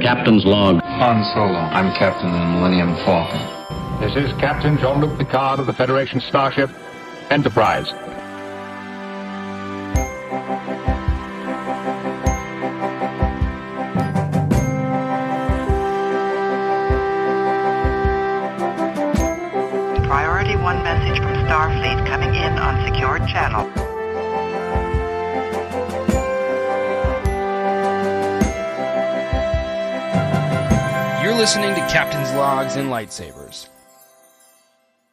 Captain's Log. Han Solo. I'm Captain of the Millennium Falcon. This is Captain Jean-Luc Picard of the Federation starship Enterprise. Priority 1 message from Starfleet coming in on secured channel. You're listening to Captain's Logs and Lightsabers.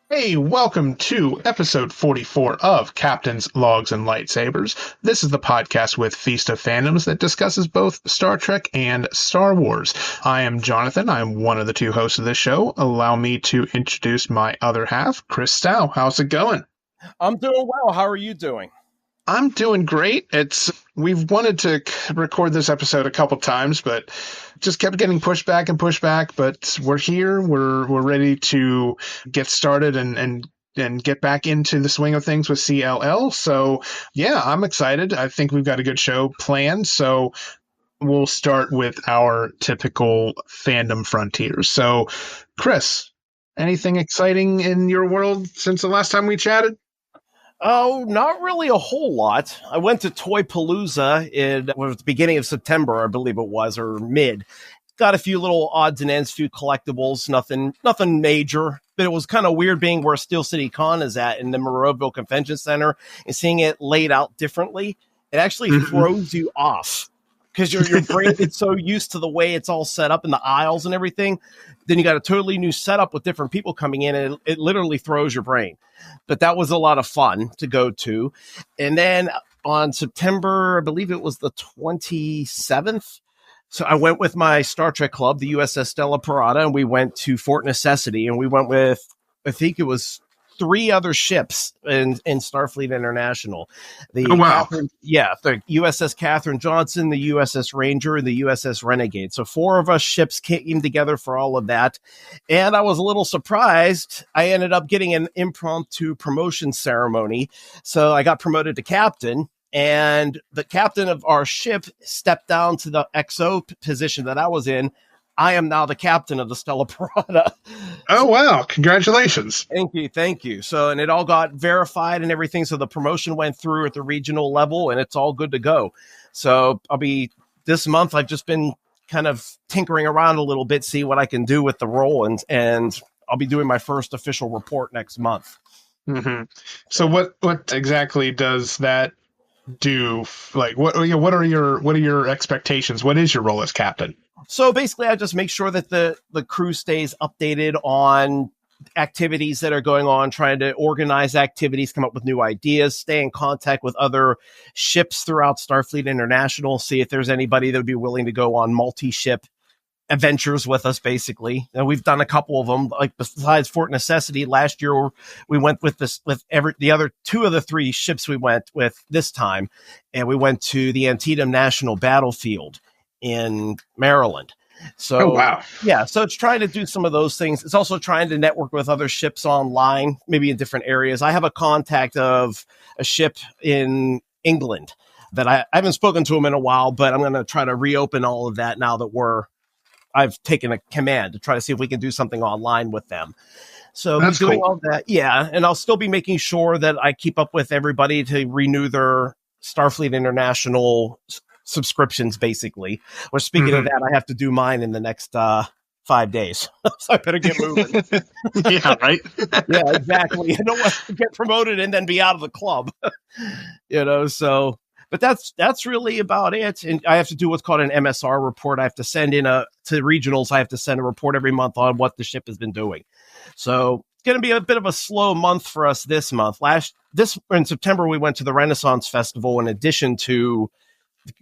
Hey, welcome to episode 44 of Captain's Logs and Lightsabers. This is the podcast with Feast of Fandoms that discusses both Star Trek and Star Wars. I am Jonathan. I'm one of the two hosts of this show. Allow me to introduce my other half, Chris Stow. How's it going? I'm doing well. How are you doing? I'm doing great. We've wanted to record this episode a couple times, but just kept getting pushed back. But we're here. We're ready to get started and get back into the swing of things with CLL. So yeah, I'm excited. I think we've got a good show planned. So we'll start with our typical Fandom Frontier. So Chris, anything exciting in your world since the last time we chatted? Oh, not really a whole lot. I went to Toy Palooza in the beginning of September, I believe it was, or mid. Got a few little odds and ends, few collectibles, nothing major. But it was kind of weird being where Steel City Con is at in the Monroeville Convention Center and seeing it laid out differently. It actually throws you off because your brain gets so used to the way it's all set up in the aisles and everything. Then you got a totally new setup with different people coming in, and it literally throws your brain. But that was a lot of fun to go to. And then on September, I believe it was the 27th. So I went with my Star Trek club, the USS Stella Pirata, and we went to Fort Necessity, and we went with, I think it was 3 other ships in Starfleet International. The USS Catherine Johnson, the USS Ranger, and the USS Renegade. So 4 of us ships came together for all of that. And I was a little surprised. I ended up getting an impromptu promotion ceremony. So I got promoted to captain. And the captain of our ship stepped down to the XO position that I was in. I am now the captain of the Stella Pirata. Oh, wow. Congratulations. Thank you. So, and it all got verified and everything. So the promotion went through at the regional level and it's all good to go. So this month, I've just been kind of tinkering around a little bit, see what I can do with the role. And I'll be doing my first official report next month. Mm-hmm. So what exactly does that do? Like, what are your expectations? What is your role as captain? So basically, I just make sure that the crew stays updated on activities that are going on, trying to organize activities, come up with new ideas, stay in contact with other ships throughout Starfleet International, see if there's anybody that would be willing to go on multi-ship adventures with us, basically. And we've done a couple of them, like besides Fort Necessity. Last year, we went with the other 2 of the 3 ships we went with this time, and we went to the Antietam National Battlefield in Maryland. So, wow. Yeah, so it's trying to do some of those things. It's also trying to network with other ships online, maybe in different areas. I have a contact of a ship in England that I haven't spoken to him in a while, but I'm going to try to reopen all of that now that I've taken a command to try to see if we can do something online with them. So that's doing cool. all that. Yeah. And I'll still be making sure that I keep up with everybody to renew their Starfleet International subscriptions, basically. Or speaking of that, I have to do mine in the next 5 days. So I better get moving. Yeah, right? Yeah, exactly. I don't want to get promoted and then be out of the club. So... But that's really about it. And I have to do what's called an MSR report. I have to send in to regionals. I have to send a report every month on what the ship has been doing. So it's going to be a bit of a slow month for us this month. In September, we went to the Renaissance Festival in addition to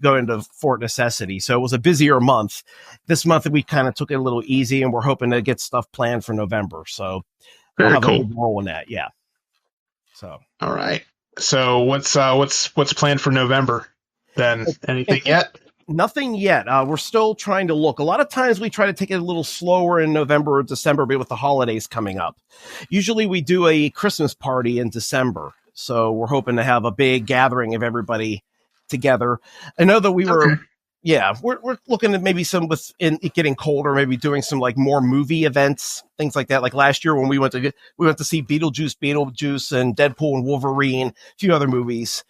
going to Fort Necessity. So it was a busier month. This month, we kind of took it a little easy, and we're hoping to get stuff planned for November. So very we'll have cool. a big role in that. Yeah. So. All right. So what's planned for November then? Anything yet? Nothing yet. We're still trying to look. A lot of times we try to take it a little slower in November or December, but with the holidays coming up. Usually we do a Christmas party in December. So we're hoping to have a big gathering of everybody together. I know that we were Yeah, we're looking at maybe some with it getting colder, maybe doing some like more movie events, things like that. Like last year when we went to see Beetlejuice, and Deadpool and Wolverine, a few other movies.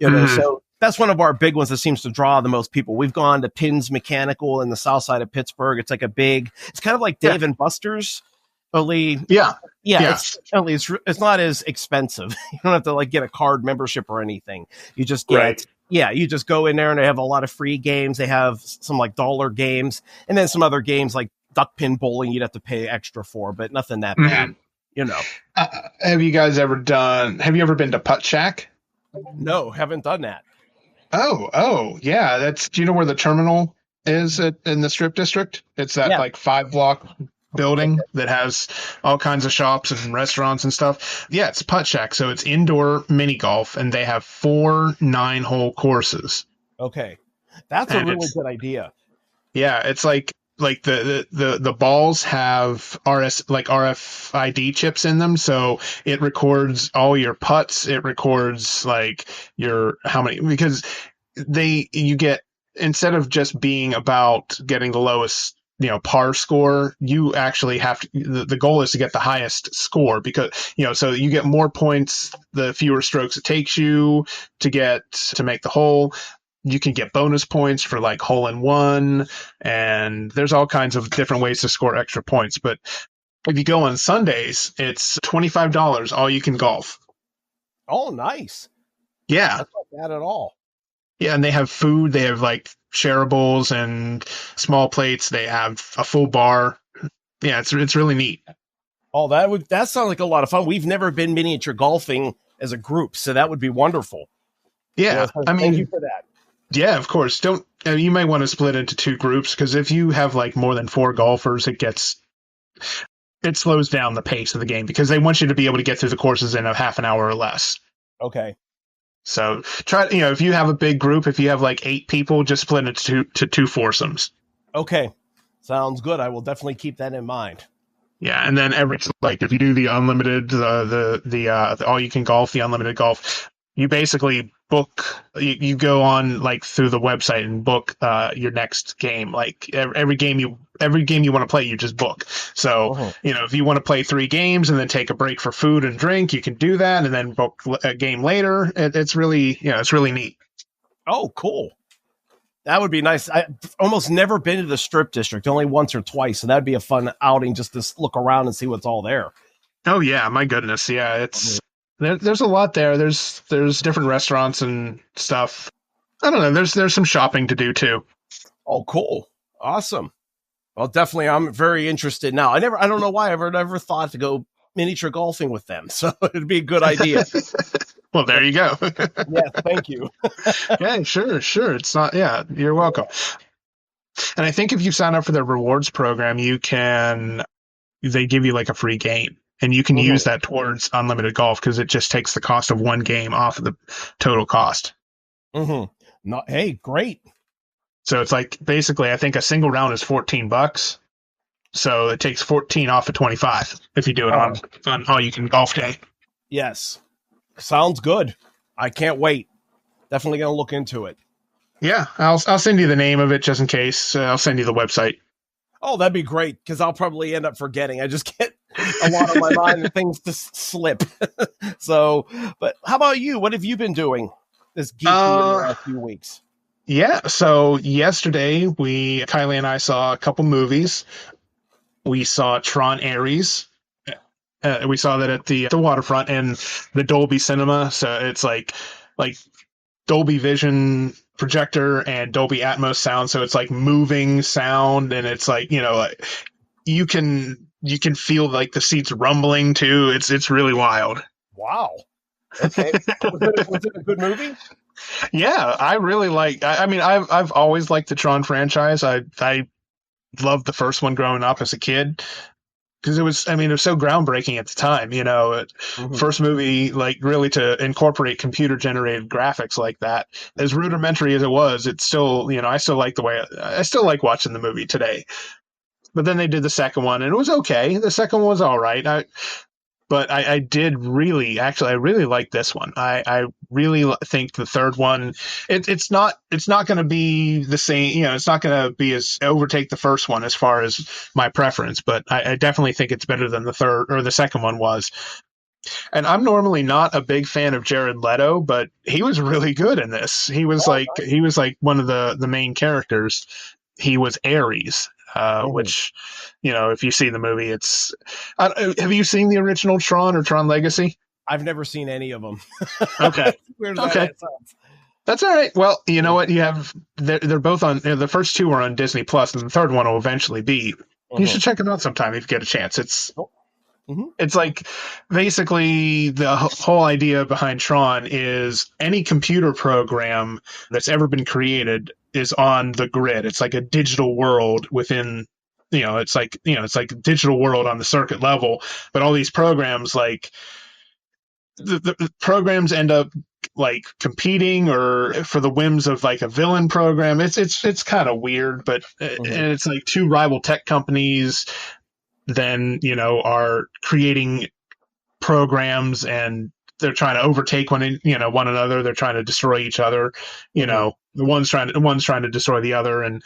So that's one of our big ones that seems to draw the most people. We've gone to Pins Mechanical in the south side of Pittsburgh. It's like it's kind of like Dave and Buster's, only it's not as expensive. You don't have to like get a card membership or anything. You just get you just go in there and they have a lot of free games. They have some like dollar games and then some other games like duck pin bowling you'd have to pay extra for, but nothing that bad. Have you ever been to Putt Shack? No, haven't done that. Oh, yeah. Do you know where the terminal is in the Strip District? It's that like 5-block building that has all kinds of shops and restaurants and stuff. Yeah, it's Putt Shack. So it's indoor mini golf, and they have 4 9-hole courses. Okay, that's a really good idea. Yeah, it's like the balls have RFID chips in them, so it records all your putts. It records like because you get, instead of just being about getting the lowest par score, you actually have to, the goal is to get the highest score, because so you get more points the fewer strokes it takes you to make the hole. You can get bonus points for like hole in one, and there's all kinds of different ways to score extra points. But if you go on Sundays, it's $25 all you can golf. Oh, nice. Yeah. That's not bad at all. Yeah, and they have food. They have like shareables and small plates. They have a full bar. Yeah, it's really neat. Oh, that sounds like a lot of fun. We've never been miniature golfing as a group, so that would be wonderful. Yeah, thank you for that. Yeah, of course. You may want to split into 2 groups, because if you have like more than 4 golfers, it slows down the pace of the game, because they want you to be able to get through the courses in a half an hour or less. Okay. So try, if you have a big group, if you have like 8 people, just split it to 2 foursomes. Okay. Sounds good. I will definitely keep that in mind. Yeah, and then if you do the unlimited, the all you can golf, the unlimited golf, you basically book. You go on like through the website and book your next game. Like every game you want to play, you just book. So if you want to play 3 games and then take a break for food and drink, you can do that, and then book a game later. It's really it's really neat. Oh, cool. That would be nice. I've almost never been to the Strip District, only once or twice. So that'd be a fun outing just to look around and see what's all there. Oh yeah, my goodness. Yeah, there's a lot there. There's different restaurants and stuff. I don't know. There's some shopping to do too. Oh, cool. Awesome. Well, definitely I'm very interested now. I don't know why I never thought to go miniature golfing with them. So it'd be a good idea. Well, there you go. Yes, thank you. Yeah, sure. It's not, you're welcome. And I think if you sign up for their rewards program, they give you like a free game, and you can use that towards unlimited golf, because it just takes the cost of one game off of the total cost. Hey, great. So it's like, basically, I think a single round is $14. So it takes 14 off of 25 if you do it on all you can golf day. Yes. Sounds good. I can't wait. Definitely going to look into it. Yeah, I'll send you the name of it just in case. I'll send you the website. Oh, that'd be great, because I'll probably end up forgetting. I just get a lot on my mind and things just slip. So, but how about you? What have you been doing this geeky in the last few weeks? Yeah, so yesterday Kylie and I saw a couple movies. We saw Tron Ares. We saw that at the waterfront in the Dolby Cinema. So it's like Dolby Vision projector and Dolby Atmos sound. So it's like moving sound, and it's like, you can feel like the seats rumbling too. It's really wild. Wow. Okay. Was it a good movie? Yeah, I really I've always liked the Tron franchise. I loved the first one growing up as a kid, because it was so groundbreaking at the time. First movie like really to incorporate computer generated graphics like that. As rudimentary as it was, it's still, I still like watching the movie today. But then they did the second one, and it was okay. The second one was all right. but I did really, actually, I really like this one. I really think the third one, it's not going to be the same, it's not going to be as overtake the first one as far as my preference, but I definitely think it's better than the third or the second one was. And I'm normally not a big fan of Jared Leto, but he was really good in this. He was like one of the main characters. He was Ares, which, if you see the movie, it's. Have you seen the original Tron or Tron Legacy? I've never seen any of them. Okay. Okay. That's all right. Well, you know what? They're both on. The first two are on Disney Plus, and the third one will eventually be. You should check them out sometime if you get a chance. It's like basically the whole idea behind Tron is any computer program that's ever been created is on the grid. It's like a digital world within, it's like a digital world on the circuit level, but all these programs, like the programs end up like competing or for the whims of like a villain program. It's kind of weird, but and it's like two rival tech companies then, are creating programs and they're trying to overtake one another. They're trying to destroy each other. The one's trying to destroy the other, and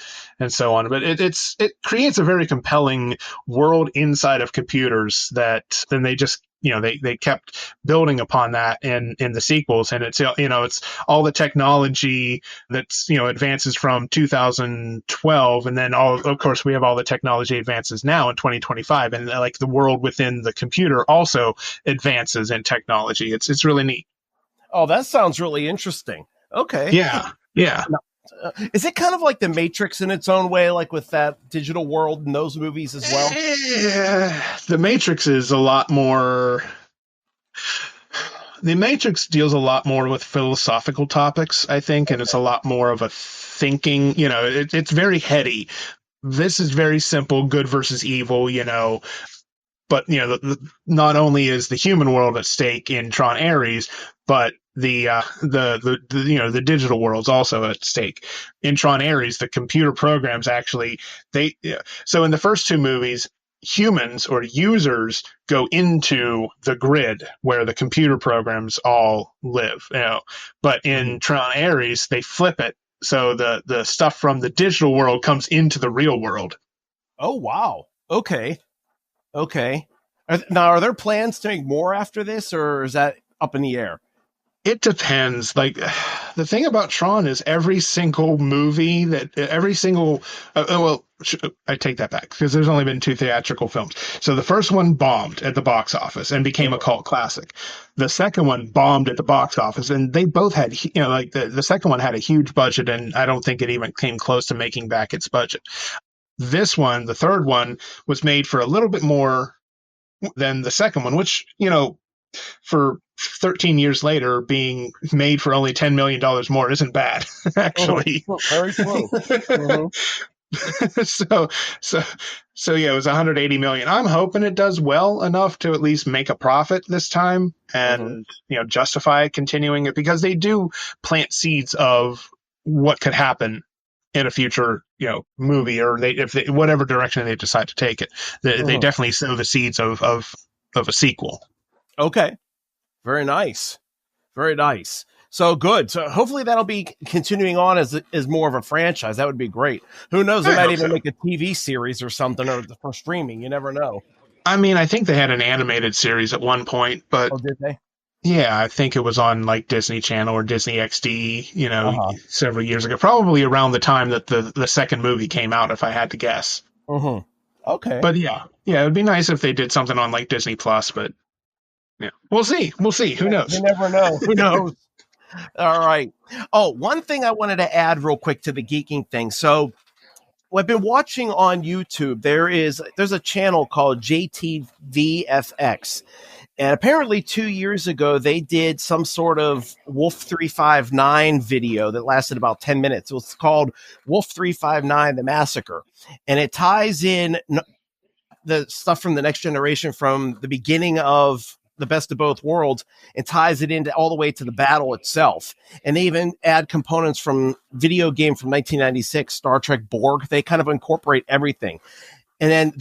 so on. But it creates a very compelling world inside of computers that then they just they kept building upon that in the sequels, and it's it's all the technology that's advances from 2012, and then of course we have all the technology advances now in 2025, and like the world within the computer also advances in technology. It's really neat. Oh, that sounds really interesting. Okay. Yeah. Is it kind of like The Matrix in its own way, like with that digital world in those movies as well? The Matrix is a lot more. The Matrix deals a lot more with philosophical topics, I think, and it's a lot more of a thinking. It's very heady. This is very simple, good versus evil. But not only is the human world at stake in Tron Ares, but the digital world's also at stake. In Tron Ares, the computer programs actually so in the first two movies, humans or users go into the grid where the computer programs all live. But in Tron Ares, they flip it, so the stuff from the digital world comes into the real world. Oh wow! Okay. Now, are there plans to make more after this, or is that up in the air? It depends. Like, the thing about Tron is every single movie I take that back because there's only been 2 theatrical films. So the first one bombed at the box office and became a cult classic. The second one bombed at the box office, and they both had, the second one had a huge budget, and I don't think it even came close to making back its budget. This one, the third one, was made for a little bit more than the second one, which, for 13 years later, being made for only $10 million more isn't bad, actually. Very slow. So yeah, it was 180 million. I'm hoping it does well enough to at least make a profit this time and, justify continuing it, because they do plant seeds of what could happen in a future, movie, or whatever direction they decide to take it. They definitely sow the seeds of a sequel. Okay. Very nice. So good. So hopefully that'll be continuing on as more of a franchise. That would be great. Who knows? They might even make a TV series or something for streaming. You never know. I mean, I think they had an animated series at one point, but did they? Yeah, I think it was on like Disney Channel or Disney XD, several years ago, probably around the time that the second movie came out, if I had to guess. Okay. But yeah, it would be nice if they did something on like Disney Plus, but yeah, we'll see. Who knows? You never know. Who knows? All right. Oh, one thing I wanted to add real quick to the geeking thing. So I've been watching on YouTube. There's a channel called JTVFX. And apparently 2 years ago, they did some sort of Wolf 359 video that lasted about 10 minutes. It was called Wolf 359, The Massacre. And it ties in the stuff from the Next Generation from the beginning of The Best of Both Worlds and ties it into all the way to the battle itself. And they even add components from video game from 1996, Star Trek Borg. They kind of incorporate everything. And then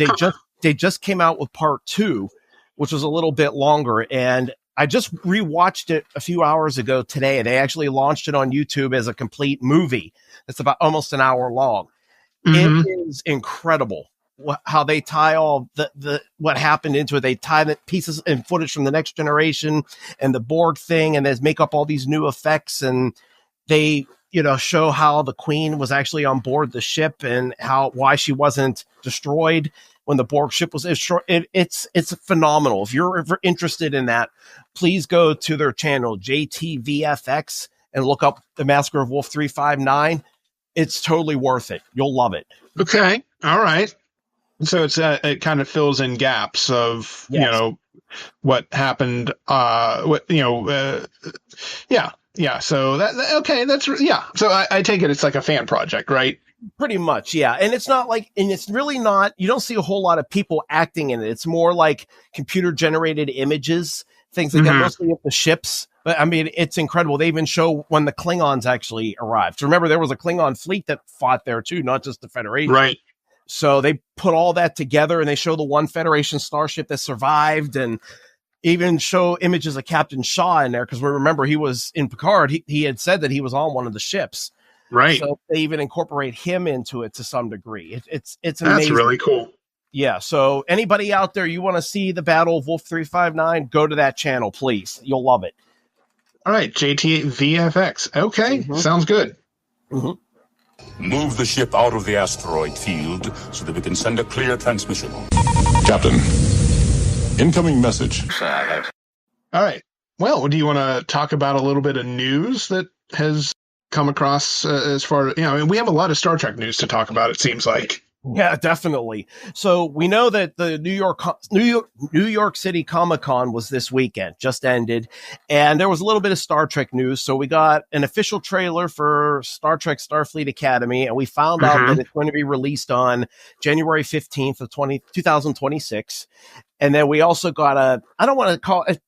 they just came out with part 2, which was a little bit longer. And I just rewatched it a few hours ago today. They actually launched it on YouTube as a complete movie. It's about almost an hour long. Mhm. It is incredible how they tie all the what happened into it. They tie the pieces and footage from the Next Generation and the Borg thing, and then make up all these new effects. And they, show how the Queen was actually on board the ship and why she wasn't destroyed when the Borg ship was destroyed. It's phenomenal. If you're ever interested in that, please go to their channel, JTVFX, and look up The Massacre of Wolf 359. It's totally worth it. You'll love it. Okay. All right. So it kind of fills in gaps of, Yes. what happened. Yeah. Yeah. So So I take it it's like a fan project, right? Pretty much, yeah. And it's not like, and it's really not, you don't see a whole lot of people acting in it. It's more like computer generated images, things like that, mostly of the ships. But I mean, it's incredible. They even show when the Klingons actually arrived. So remember, there was a Klingon fleet that fought there too, not just the Federation. Right. So they put all that together and they show the one Federation starship that survived, and even show images of Captain Shaw in there. Because we remember he was in Picard. He had said that he was on one of the ships. Right. So they even incorporate him into it to some degree. It's amazing. That's really cool. Yeah. So anybody out there, you want to see the Battle of Wolf 359, go to that channel, please. You'll love it. All right. JTVFX. Okay. Sounds good. Move the ship out of the asteroid field so that we can send a clear transmission. Captain, incoming message. All right. Well, do you want to talk about a little bit of news that has come across as far as, we have a lot of Star Trek news to talk about, it seems like. Yeah, definitely. So we know that the New York City Comic-Con was this weekend, just ended, and there was a little bit of Star Trek news. So we got an official trailer for Star Trek Starfleet Academy, and we found out that it's going to be released on January 15th of 2026. And then we also got I don't want to call it,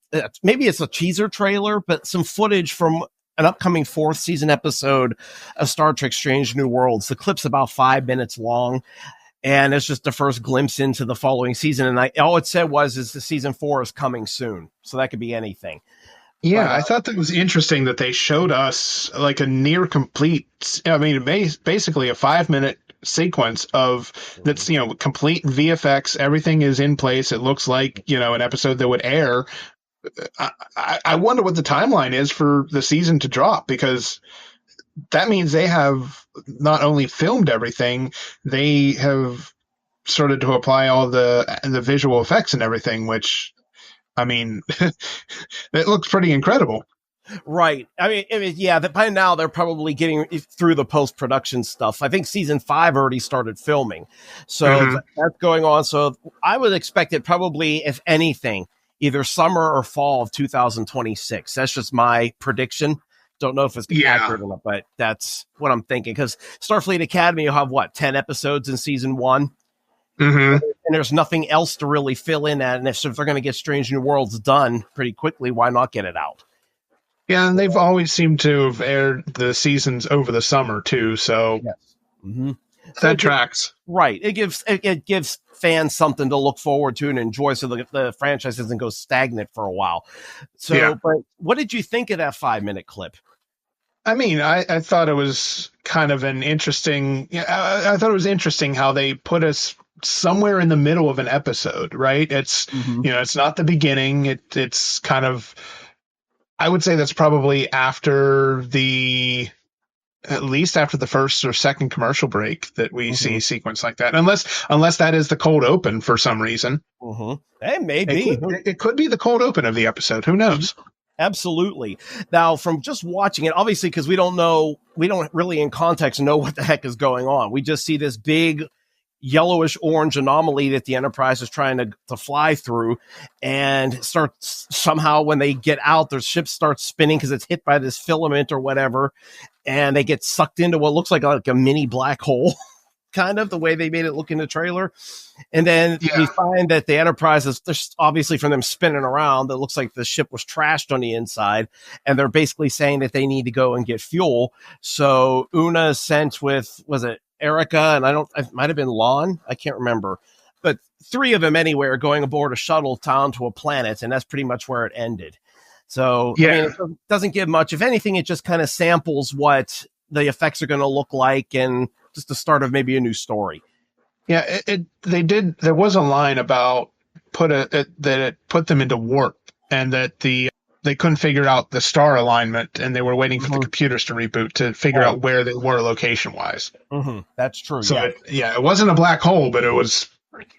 maybe it's a teaser trailer, but some footage from an upcoming 4th season episode of Star Trek Strange New Worlds. The clip's about 5 minutes long, and it's just the first glimpse into the following season. And all it said is the season 4 is coming soon. So that could be anything. Yeah, I thought that was interesting that they showed us like a near complete, basically a 5-minute sequence of that's, complete VFX. Everything is in place. It looks like, an episode that would air. I wonder what the timeline is for the season to drop, because that means they have not only filmed everything, they have started to apply all the visual effects and everything, which, it looks pretty incredible. Right. By now they're probably getting through the post-production stuff. I think season 5 already started filming. So that's going on. So I would expect it probably, if anything, either summer or fall of 2026. That's just my prediction. Don't know if it's accurate or not, but that's what I'm thinking. Because Starfleet Academy will have, 10 episodes in season 1? And there's nothing else to really fill in that. And if they're going to get Strange New Worlds done pretty quickly, why not get it out? Yeah, and they've always seemed to have aired the seasons over the summer, too. So that tracks. Right. It gives fans something to look forward to and enjoy, so the franchise doesn't go stagnant for a while. So, But what did you think of that 5-minute clip? I thought it was kind of an interesting. I thought it was interesting how they put us somewhere in the middle of an episode. Right? It's it's not the beginning. It's kind of. I would say that's probably at least after the first or second commercial break that we see a sequence like that, unless that is the cold open for some reason. It may be. It could be the cold open of the episode. Who knows? Absolutely. Now, from just watching it, obviously, because we don't really in context know what the heck is going on. We just see this big yellowish orange anomaly that the Enterprise is trying to fly through, and starts somehow, when they get out, their ship starts spinning because it's hit by this filament or whatever, and they get sucked into what looks like a mini black hole, kind of the way they made it look in the trailer. And then we find that the Enterprise is just, obviously from them spinning around, it looks like the ship was trashed on the inside, and they're basically saying that they need to go and get fuel. So Una is sent with, was it Erica, and it might have been Lon, I can't remember, but 3 of them anyway are going aboard a shuttle down to a planet, and that's pretty much where it ended. So, Yeah. I mean, it doesn't give much. If anything, it just kind of samples what the effects are going to look like and just the start of maybe a new story. Yeah, there was a line about that it put them into warp, and that they couldn't figure out the star alignment, and they were waiting for the computers to reboot to figure out where they were location-wise. That's true. So yeah. it wasn't a black hole, but it was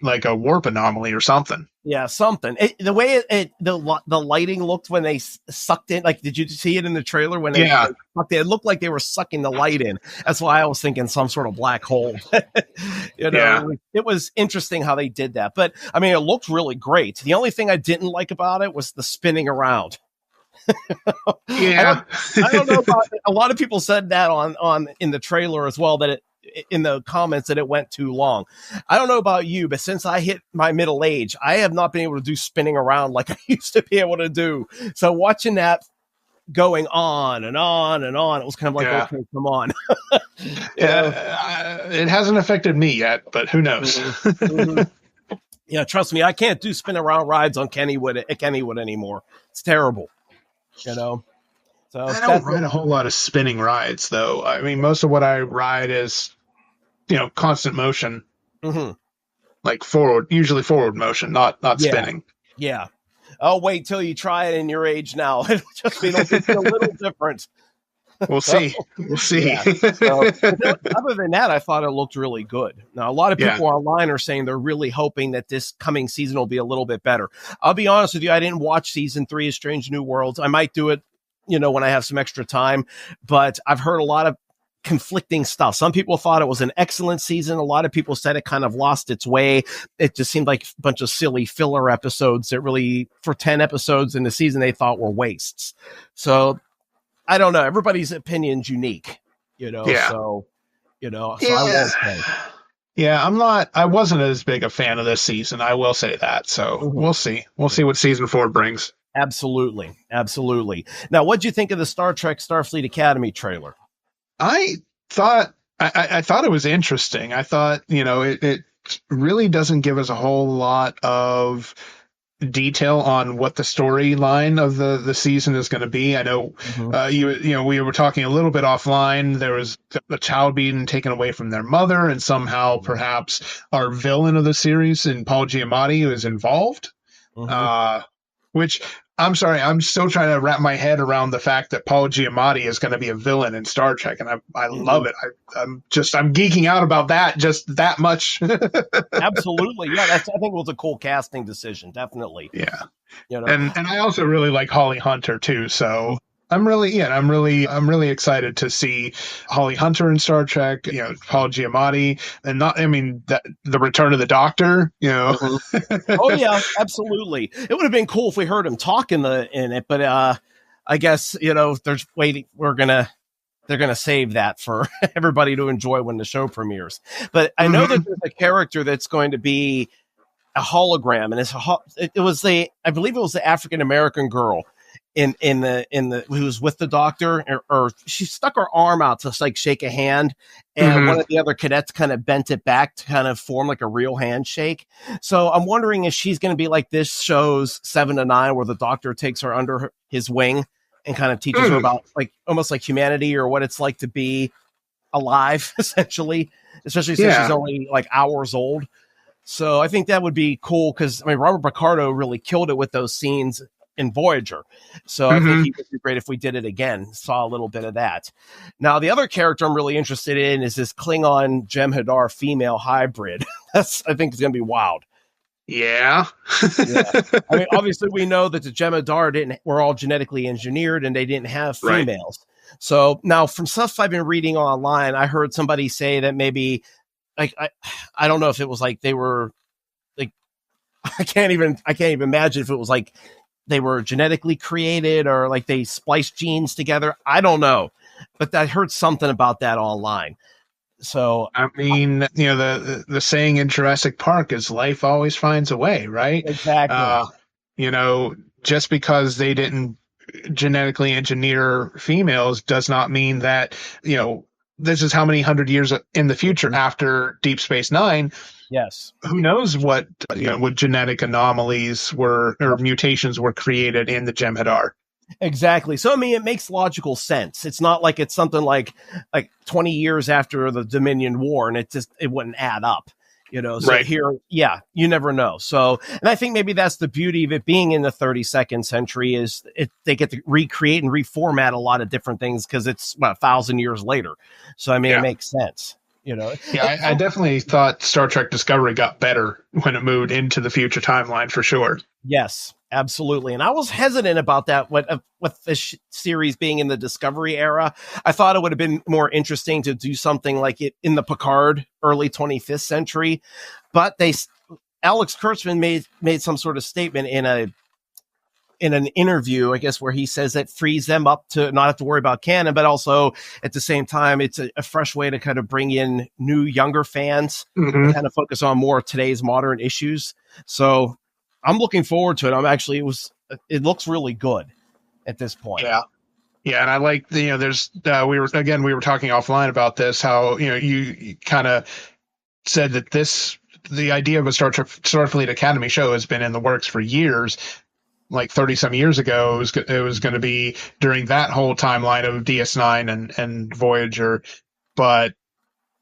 like a warp anomaly or something. Yeah, something. The way the lighting looked when they sucked in, like, did you see it in the trailer when they sucked in? It looked like they were sucking the light in. That's why I was thinking some sort of black hole. It was interesting how they did that. But I mean, it looked really great. The only thing I didn't like about it was the spinning around. Yeah, I don't know about it. A lot of people said that on in the trailer as well, that in the comments that it went too long. I don't know about you, but since I hit my middle age, I have not been able to do spinning around like I used to be able to do. So watching that going on and on and on, it was kind of like, okay, come on. It hasn't affected me yet, but who knows? Yeah, trust me, I can't do spin around rides on Kennywood anymore. It's terrible. So I don't ride a whole lot of spinning rides, though. I mean, most of what I ride is, constant motion, like usually forward motion, not spinning. Yeah. I'll wait till you try it in your age now. It'll just be a little different. We'll see. We'll see. Yeah. Other than that, I thought it looked really good. Now, a lot of people online are saying they're really hoping that this coming season will be a little bit better. I'll be honest with you, I didn't watch season 3 of Strange New Worlds. I might do it, when I have some extra time, but I've heard a lot of conflicting stuff. Some people thought it was an excellent season. A lot of people said it kind of lost its way. It just seemed like a bunch of silly filler episodes that really, for 10 episodes in the season, they thought were wastes. So I don't know. Everybody's opinion's unique, so I won't say. Yeah, I wasn't as big a fan of this season. I will say that. So we'll see. We'll see what season 4 brings. Absolutely. Now, what'd you think of the Star Trek Starfleet Academy trailer? I thought it was interesting. I thought, it really doesn't give us a whole lot of detail on what the storyline of the season is going to be. I know we were talking a little bit offline. There was a child being taken away from their mother, and somehow perhaps our villain of the series, and Paul Giamatti, is involved. Which, I'm sorry, I'm still trying to wrap my head around the fact that Paul Giamatti is going to be a villain in Star Trek, and I love it. I'm geeking out about that just that much. Absolutely, yeah. I think it was a cool casting decision, definitely. Yeah, and I also really like Holly Hunter too. So I'm really excited to see Holly Hunter in Star Trek. Paul Giamatti, and the return of the Doctor. Oh yeah, absolutely. It would have been cool if we heard him talk in it, but I guess there's waiting. They're gonna save that for everybody to enjoy when the show premieres. But I know that there's a character that's going to be a hologram, and I believe it was the African American girl in the who was with the Doctor, or she stuck her arm out to like shake a hand, and one of the other cadets kind of bent it back to kind of form like a real handshake. So I'm wondering if she's going to be like this show's 7 to 9, where the Doctor takes her under his wing and kind of teaches her about almost like humanity, or what it's like to be alive, essentially, especially since she's only like hours old. So I think that would be cool, because Robert Picardo really killed it with those scenes in Voyager. So I think he would be great if we did it again. Saw a little bit of that. Now, the other character I'm really interested in is this Klingon Jem'Hadar female hybrid. I think it's going to be wild. Yeah. Obviously we know that the Jem'Hadar were all genetically engineered, and they didn't have females. Right. So now, from stuff I've been reading online, I heard somebody say that maybe, I don't know if it was like they were like, I can't even imagine if it was like they were genetically created, or like they spliced genes together. I don't know, but I heard something about that online. So the saying in Jurassic Park is life always finds a way, right? Exactly. Just because they didn't genetically engineer females does not mean that, this is how many 100 years in the future after Deep Space Nine. Yes. Who knows what what genetic anomalies were or mutations were created in the Jem'Hadar. Exactly. So, I mean, it makes logical sense. It's not like it's something like 20 years after the Dominion War and it wouldn't add up, So Right. here, yeah, you never know. So, and I think maybe that's the beauty of it being in the 32nd century is they get to recreate and reformat a lot of different things because it's 1,000 years later. So, I mean, It makes sense. Yeah, I definitely thought Star Trek Discovery got better when it moved into the future timeline for sure. Yes, absolutely. And I was hesitant about that with this series being in the Discovery era. I thought it would have been more interesting to do something like it in the Picard early 25th century. But Alex Kurtzman made some sort of statement in an interview, I guess, where he says that frees them up to not have to worry about canon, but also at the same time, it's a fresh way to kind of bring in new, younger fans and kind of focus on more of today's modern issues. So I'm looking forward to it. It looks really good at this point. Yeah. Yeah. And I like there's, we were talking offline about this, how, you kind of said that the idea of a Starfleet Academy show has been in the works for years. Like 30 some years ago, it was going to be during that whole timeline of DS9 and Voyager, but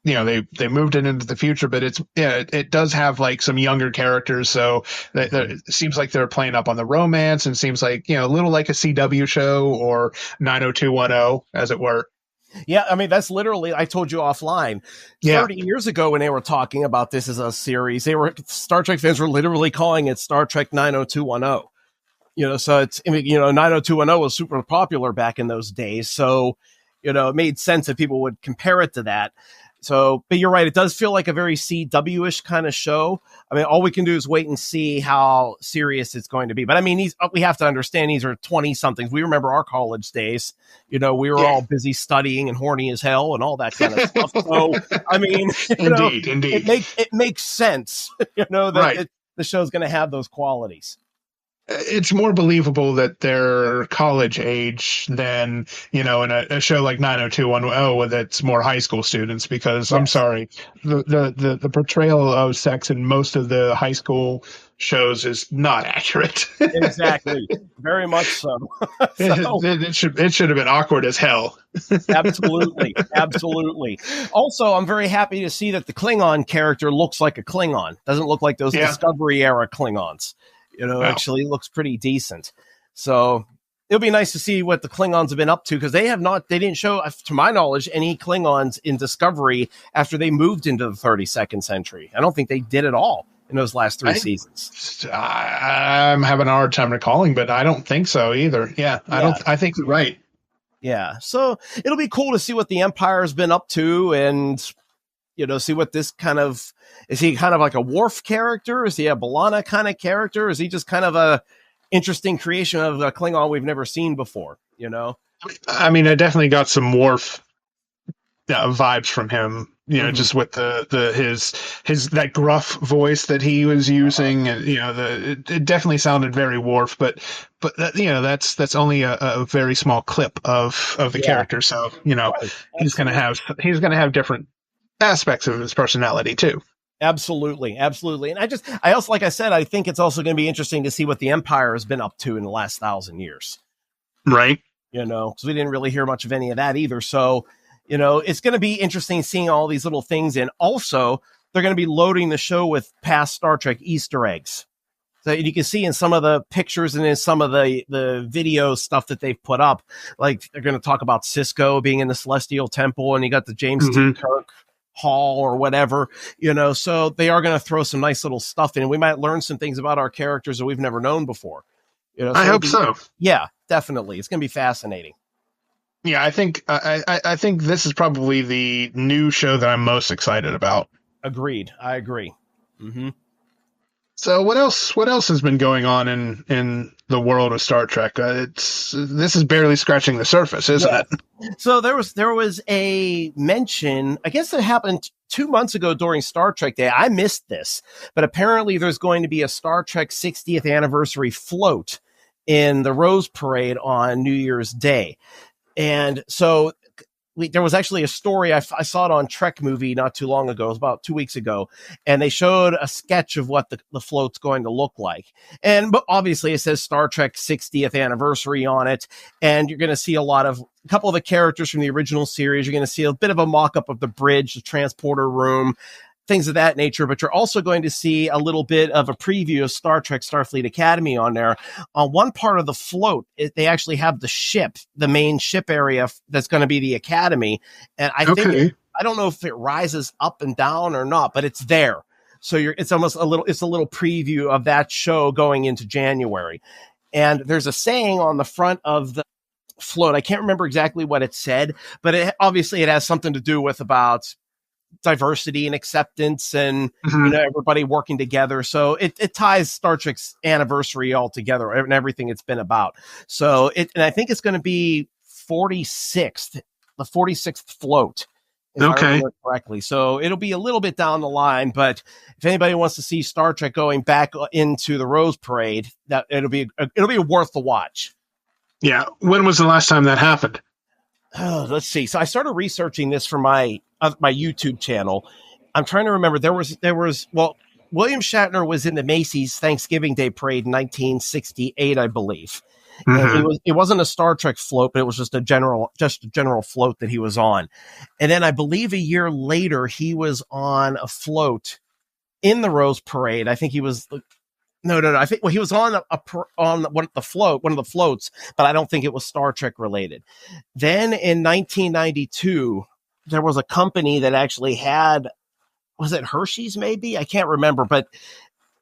they moved it into the future. But it does have like some younger characters, so it seems like they're playing up on the romance, and seems like a little like a CW show or 90210, as it were. Yeah, I mean, that's literally, I told you offline, 30 years ago when they were talking about this as a series, Star Trek fans were literally calling it Star Trek 90210. So it's, 90210 was super popular back in those days. So, it made sense that people would compare it to that. So, but you're right. It does feel like a very CW-ish kind of show. I mean, all we can do is wait and see how serious it's going to be. But I mean, we have to understand these are 20-somethings. We remember our college days. We were all busy studying and horny as hell and all that kind of stuff. So, I mean, indeed. It makes sense, that the show's going to have those qualities. It's more believable that they're college age than, in a show like 90210 that's more high school students, because I'm sorry, the portrayal of sex in most of the high school shows is not accurate. Exactly. Very much so. It should have been awkward as hell. Absolutely. Also, I'm very happy to see that the Klingon character looks like a Klingon. Doesn't look like those Discovery era Klingons. Actually looks pretty decent. So it'll be nice to see what the Klingons have been up to, because they didn't show, to my knowledge, any Klingons in Discovery after they moved into the 32nd century. I don't think they did at all in those last 3 seasons. I'm having a hard time recalling, but I don't think so either. I think you're right. Yeah. So it'll be cool to see what the Empire has been up to, and see what this kind of, is he kind of like a Worf character? Is he a B'Elanna kind of character? Is he just kind of a interesting creation of a Klingon we've never seen before? I mean, I definitely got some Worf vibes from him, just with his that gruff voice that he was using, and it definitely sounded very Worf, but that's only a very small clip of the character, so he's gonna have different aspects of his personality too. Absolutely. And I also, like I said, I think it's also going to be interesting to see what the Empire has been up to in the last 1,000 years. Right. Because we didn't really hear much of any of that either. So, it's going to be interesting seeing all these little things. And also, they're going to be loading the show with past Star Trek Easter eggs. So you can see in some of the pictures and in some of the video stuff that they've put up, like they're going to talk about Cisco being in the Celestial Temple, and you got the James T. Kirk Hall or whatever, so they are going to throw some nice little stuff in. We might learn some things about our characters that we've never known before. So I hope so. Yeah, definitely. It's going to be fascinating. Yeah, I think I think this is probably the new show that I'm most excited about. Agreed. I agree. So what else has been going on in the world of Star Trek? This is barely scratching the surface, isn't it? So there was a mention, I guess it happened 2 months ago during Star Trek Day. I missed this, but apparently there's going to be a Star Trek 60th anniversary float in the Rose Parade on New Year's Day. And so there was actually a story. I saw it on Trek movie not too long ago. It was about 2 weeks ago. And they showed a sketch of what the float's going to look like. But obviously it says Star Trek 60th anniversary on it. And you're going to see a couple of the characters from the original series. You're going to see a bit of a mock-up of the bridge, the transporter room, things of that nature, but you're also going to see a little bit of a preview of Star Trek Starfleet Academy on there. On one part of the float, they actually have the main ship area that's going to be the Academy. And I think, I don't know if it rises up and down or not, but it's there. So it's a little preview of that show going into January. And there's a saying on the front of the float. I can't remember exactly what it said, but obviously it has something to do with about diversity and acceptance and everybody working together. So it ties Star Trek's anniversary all together and everything it's been about. So and I think it's going to be the 46th float. If I remember correctly. So it'll be a little bit down the line, but if anybody wants to see Star Trek going back into the Rose Parade, that it'll be worth the watch. Yeah. When was the last time that happened? Let's see. So I started researching this for my YouTube channel. I'm trying to remember. There was William Shatner was in the Macy's Thanksgiving Day Parade in 1968, I believe. It wasn't a Star Trek float, but it was just a general float that he was on. And then I believe a year later he was on a float in the Rose Parade. I think he was. No. I think he was on one of the floats, but I don't think it was Star Trek related. Then in 1992, there was a company that actually had, was it Hershey's maybe? I can't remember, but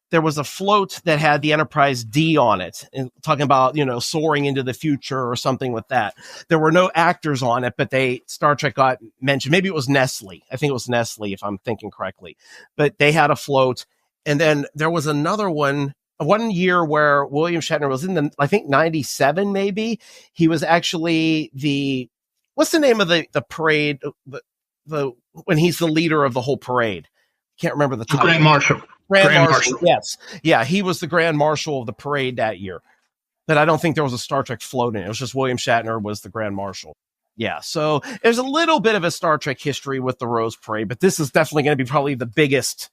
there was a float that had the Enterprise D on it, and talking about, soaring into the future or something with that. There were no actors on it, but Star Trek got mentioned. Maybe it was Nestle. I think it was Nestle, if I'm thinking correctly, but they had a float. And then there was another one year where William Shatner was in I think 97, maybe. He was actually what's the name of the parade? When he's the leader of the whole parade. Can't remember the title. Grand Marshal. Grand Marshal. Yes. Yeah. He was the Grand Marshal of the parade that year, but I don't think there was a Star Trek float in it. It was just William Shatner was the Grand Marshal. Yeah. So there's a little bit of a Star Trek history with the Rose Parade, but this is definitely going to be probably the biggest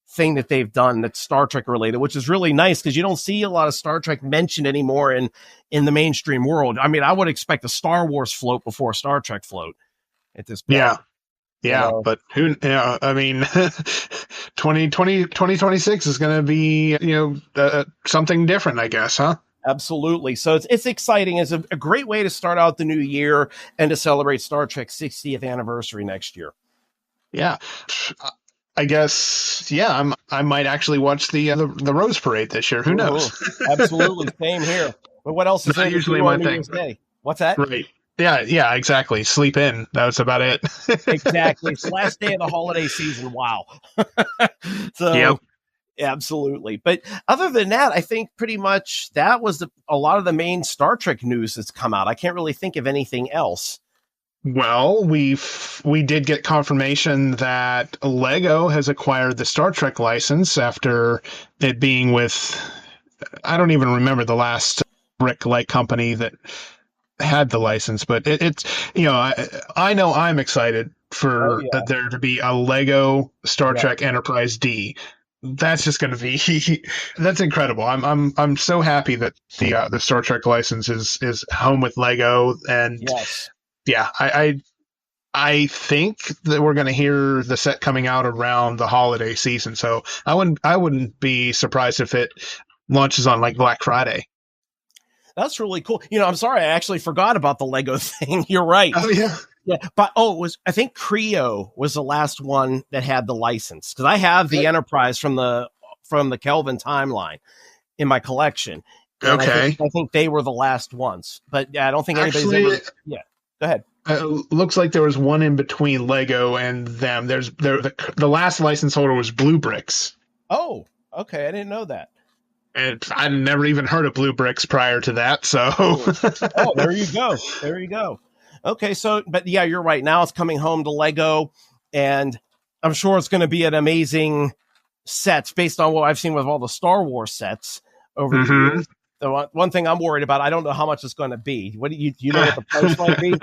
thing that they've done that's Star Trek related, which is really nice because you don't see a lot of Star Trek mentioned anymore in the mainstream world. I mean, I would expect a Star Wars float before a Star Trek float at this point. Yeah, but I mean, 2026 is going to be, something different, I guess, huh? Absolutely. So it's exciting. It's a great way to start out the new year and to celebrate Star Trek's 60th anniversary next year. Yeah. I guess, I might actually watch the Rose Parade this year. Who knows? Absolutely. Same here. But what else is usually my thing? What's that? Right. Yeah, exactly. Sleep in. That's about it. Exactly. It's the last day of the holiday season. Wow. Yep. Absolutely. But other than that, I think pretty much that was a lot of the main Star Trek news that's come out. I can't really think of anything else. Well, we did get confirmation that Lego has acquired the Star Trek license after it being with, I don't even remember the last brick-like company that had the license, but it's I know I'm excited for there to be a Lego Star Trek Enterprise D. That's just going to be that's incredible. I'm so happy that the Star Trek license is home with Lego, and I think that we're going to hear the set coming out around the holiday season. So I wouldn't be surprised if it launches on like Black Friday. That's really cool. I'm sorry, I actually forgot about the Lego thing. You're right. Oh yeah. Yeah. But I think Creo was the last one that had the license, because I have the Enterprise from the Kelvin timeline in my collection. And okay. I think they were the last ones, but I don't think anybody's ever. Yeah. Go ahead. Looks like there was one in between Lego and them. The last license holder was Blue Bricks. Oh, okay. I didn't know that. And I'd never even heard of Blue Bricks prior to that. So, there you go. There you go. Okay. So, but yeah, you're right. Now it's coming home to Lego, and I'm sure it's going to be an amazing set based on what I've seen with all the Star Wars sets over the years. The one thing I'm worried about, I don't know how much it's going to be. What do you know what the price might be?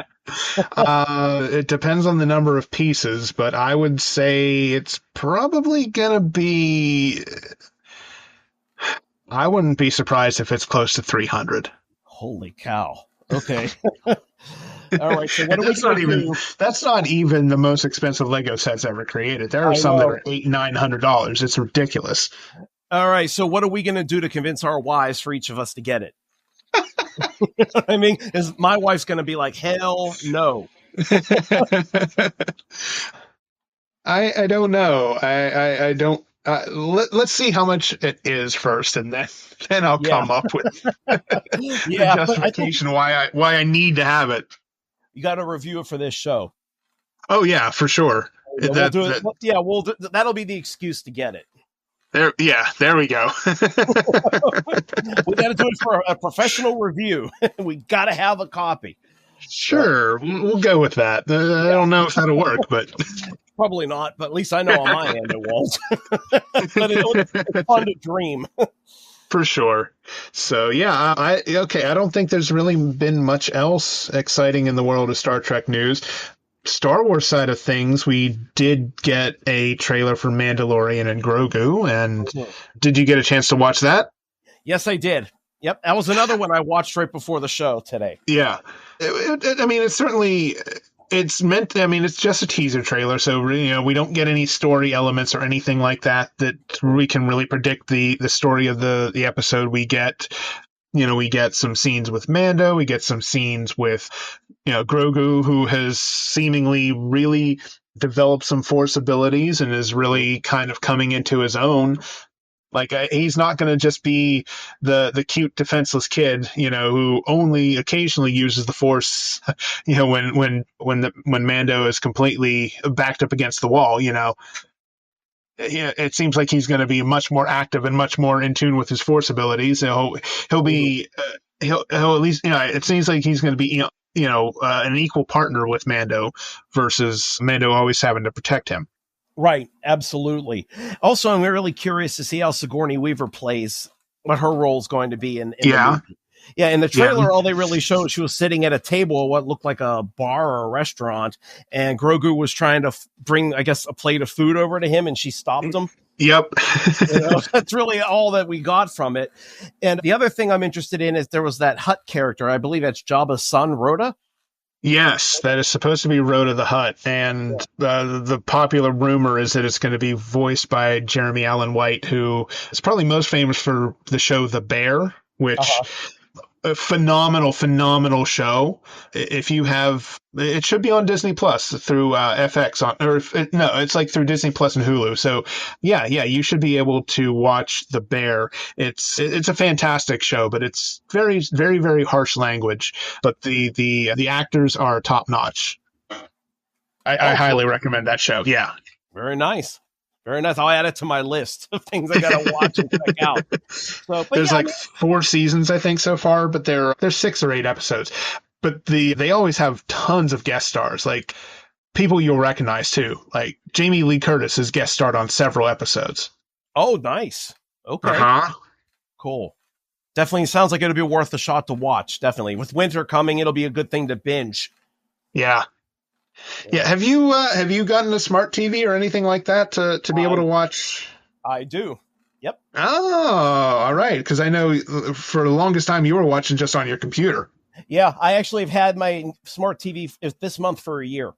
It depends on the number of pieces, but I would say it's probably going to be. I wouldn't be surprised if it's close to 300. Holy cow. Okay. All right. So what are we going to do? That's not even the most expensive Lego sets ever created. There are some that are $800-900. It's ridiculous. All right. So what are we going to do to convince our wives for each of us to get it? I mean, is my wife's going to be like, hell no. I don't know. I don't. Let's see how much it is first, and then I'll come up with the justification why I need to have it. You got to review it for this show. Oh yeah, for sure. We'll do it. Yeah, that'll be the excuse to get it. There we go. We got to do it for a professional review. We got to have a copy. Sure, we'll go with that. I don't know if that'll work, but probably not. But at least I know on my end it won't. But it's fun to dream. For sure. So yeah, I don't think there's really been much else exciting in the world of Star Trek news. Star Wars side of things, we did get a trailer for Mandalorian and Grogu, and did you get a chance to watch that? Yes, I did. Yep, that was another one I watched right before the show today. Yeah, I mean, it's certainly. It's meant. I mean, it's just a teaser trailer, so we don't get any story elements or anything like that we can really predict the story of the episode. We get some scenes with Mando. We get some scenes with Grogu, who has seemingly really developed some Force abilities and is really kind of coming into his own. Like he's not going to just be the cute defenseless kid, who only occasionally uses the Force, when Mando is completely backed up against the wall. It seems like he's going to be much more active and much more in tune with his Force abilities. He'll be he'll at least it seems like he's going to be an equal partner with Mando versus Mando always having to protect him. Right, absolutely. Also, I'm really curious to see how Sigourney Weaver plays, what her role is going to be in the movie. Yeah, in the trailer, all they really showed, she was sitting at a table at what looked like a bar or a restaurant, and Grogu was trying to bring, I guess, a plate of food over to him, and she stopped him. Yep. That's really all that we got from it. And the other thing I'm interested in is there was that Hutt character. I believe that's Jabba's son, Rhoda. Yes, that is supposed to be Rhoda the Hutt, and the popular rumor is that it's going to be voiced by Jeremy Allen White, who is probably most famous for the show The Bear, which a phenomenal show. If you have, it should be on Disney Plus through FX it's like through Disney Plus and Hulu. So yeah, you should be able to watch The Bear. It's a fantastic show, but it's very, very, very harsh language. But the actors are top notch. I highly recommend that show. Yeah. Very nice. Very nice. I'll add it to my list of things I gotta watch and check out. So, there's 4 seasons, I think, so far, but there's 6 or 8 episodes. But they always have tons of guest stars, like people you'll recognize too. Like Jamie Lee Curtis has guest starred on several episodes. Oh, nice. Okay. Cool. Definitely sounds like it'll be worth a shot to watch. Definitely. With winter coming, it'll be a good thing to binge. Yeah. Yeah, have you gotten a smart TV or anything like that to be able to watch? I do. Yep. Oh, all right. Because I know for the longest time you were watching just on your computer. Yeah, I actually have had my smart TV this month for a year.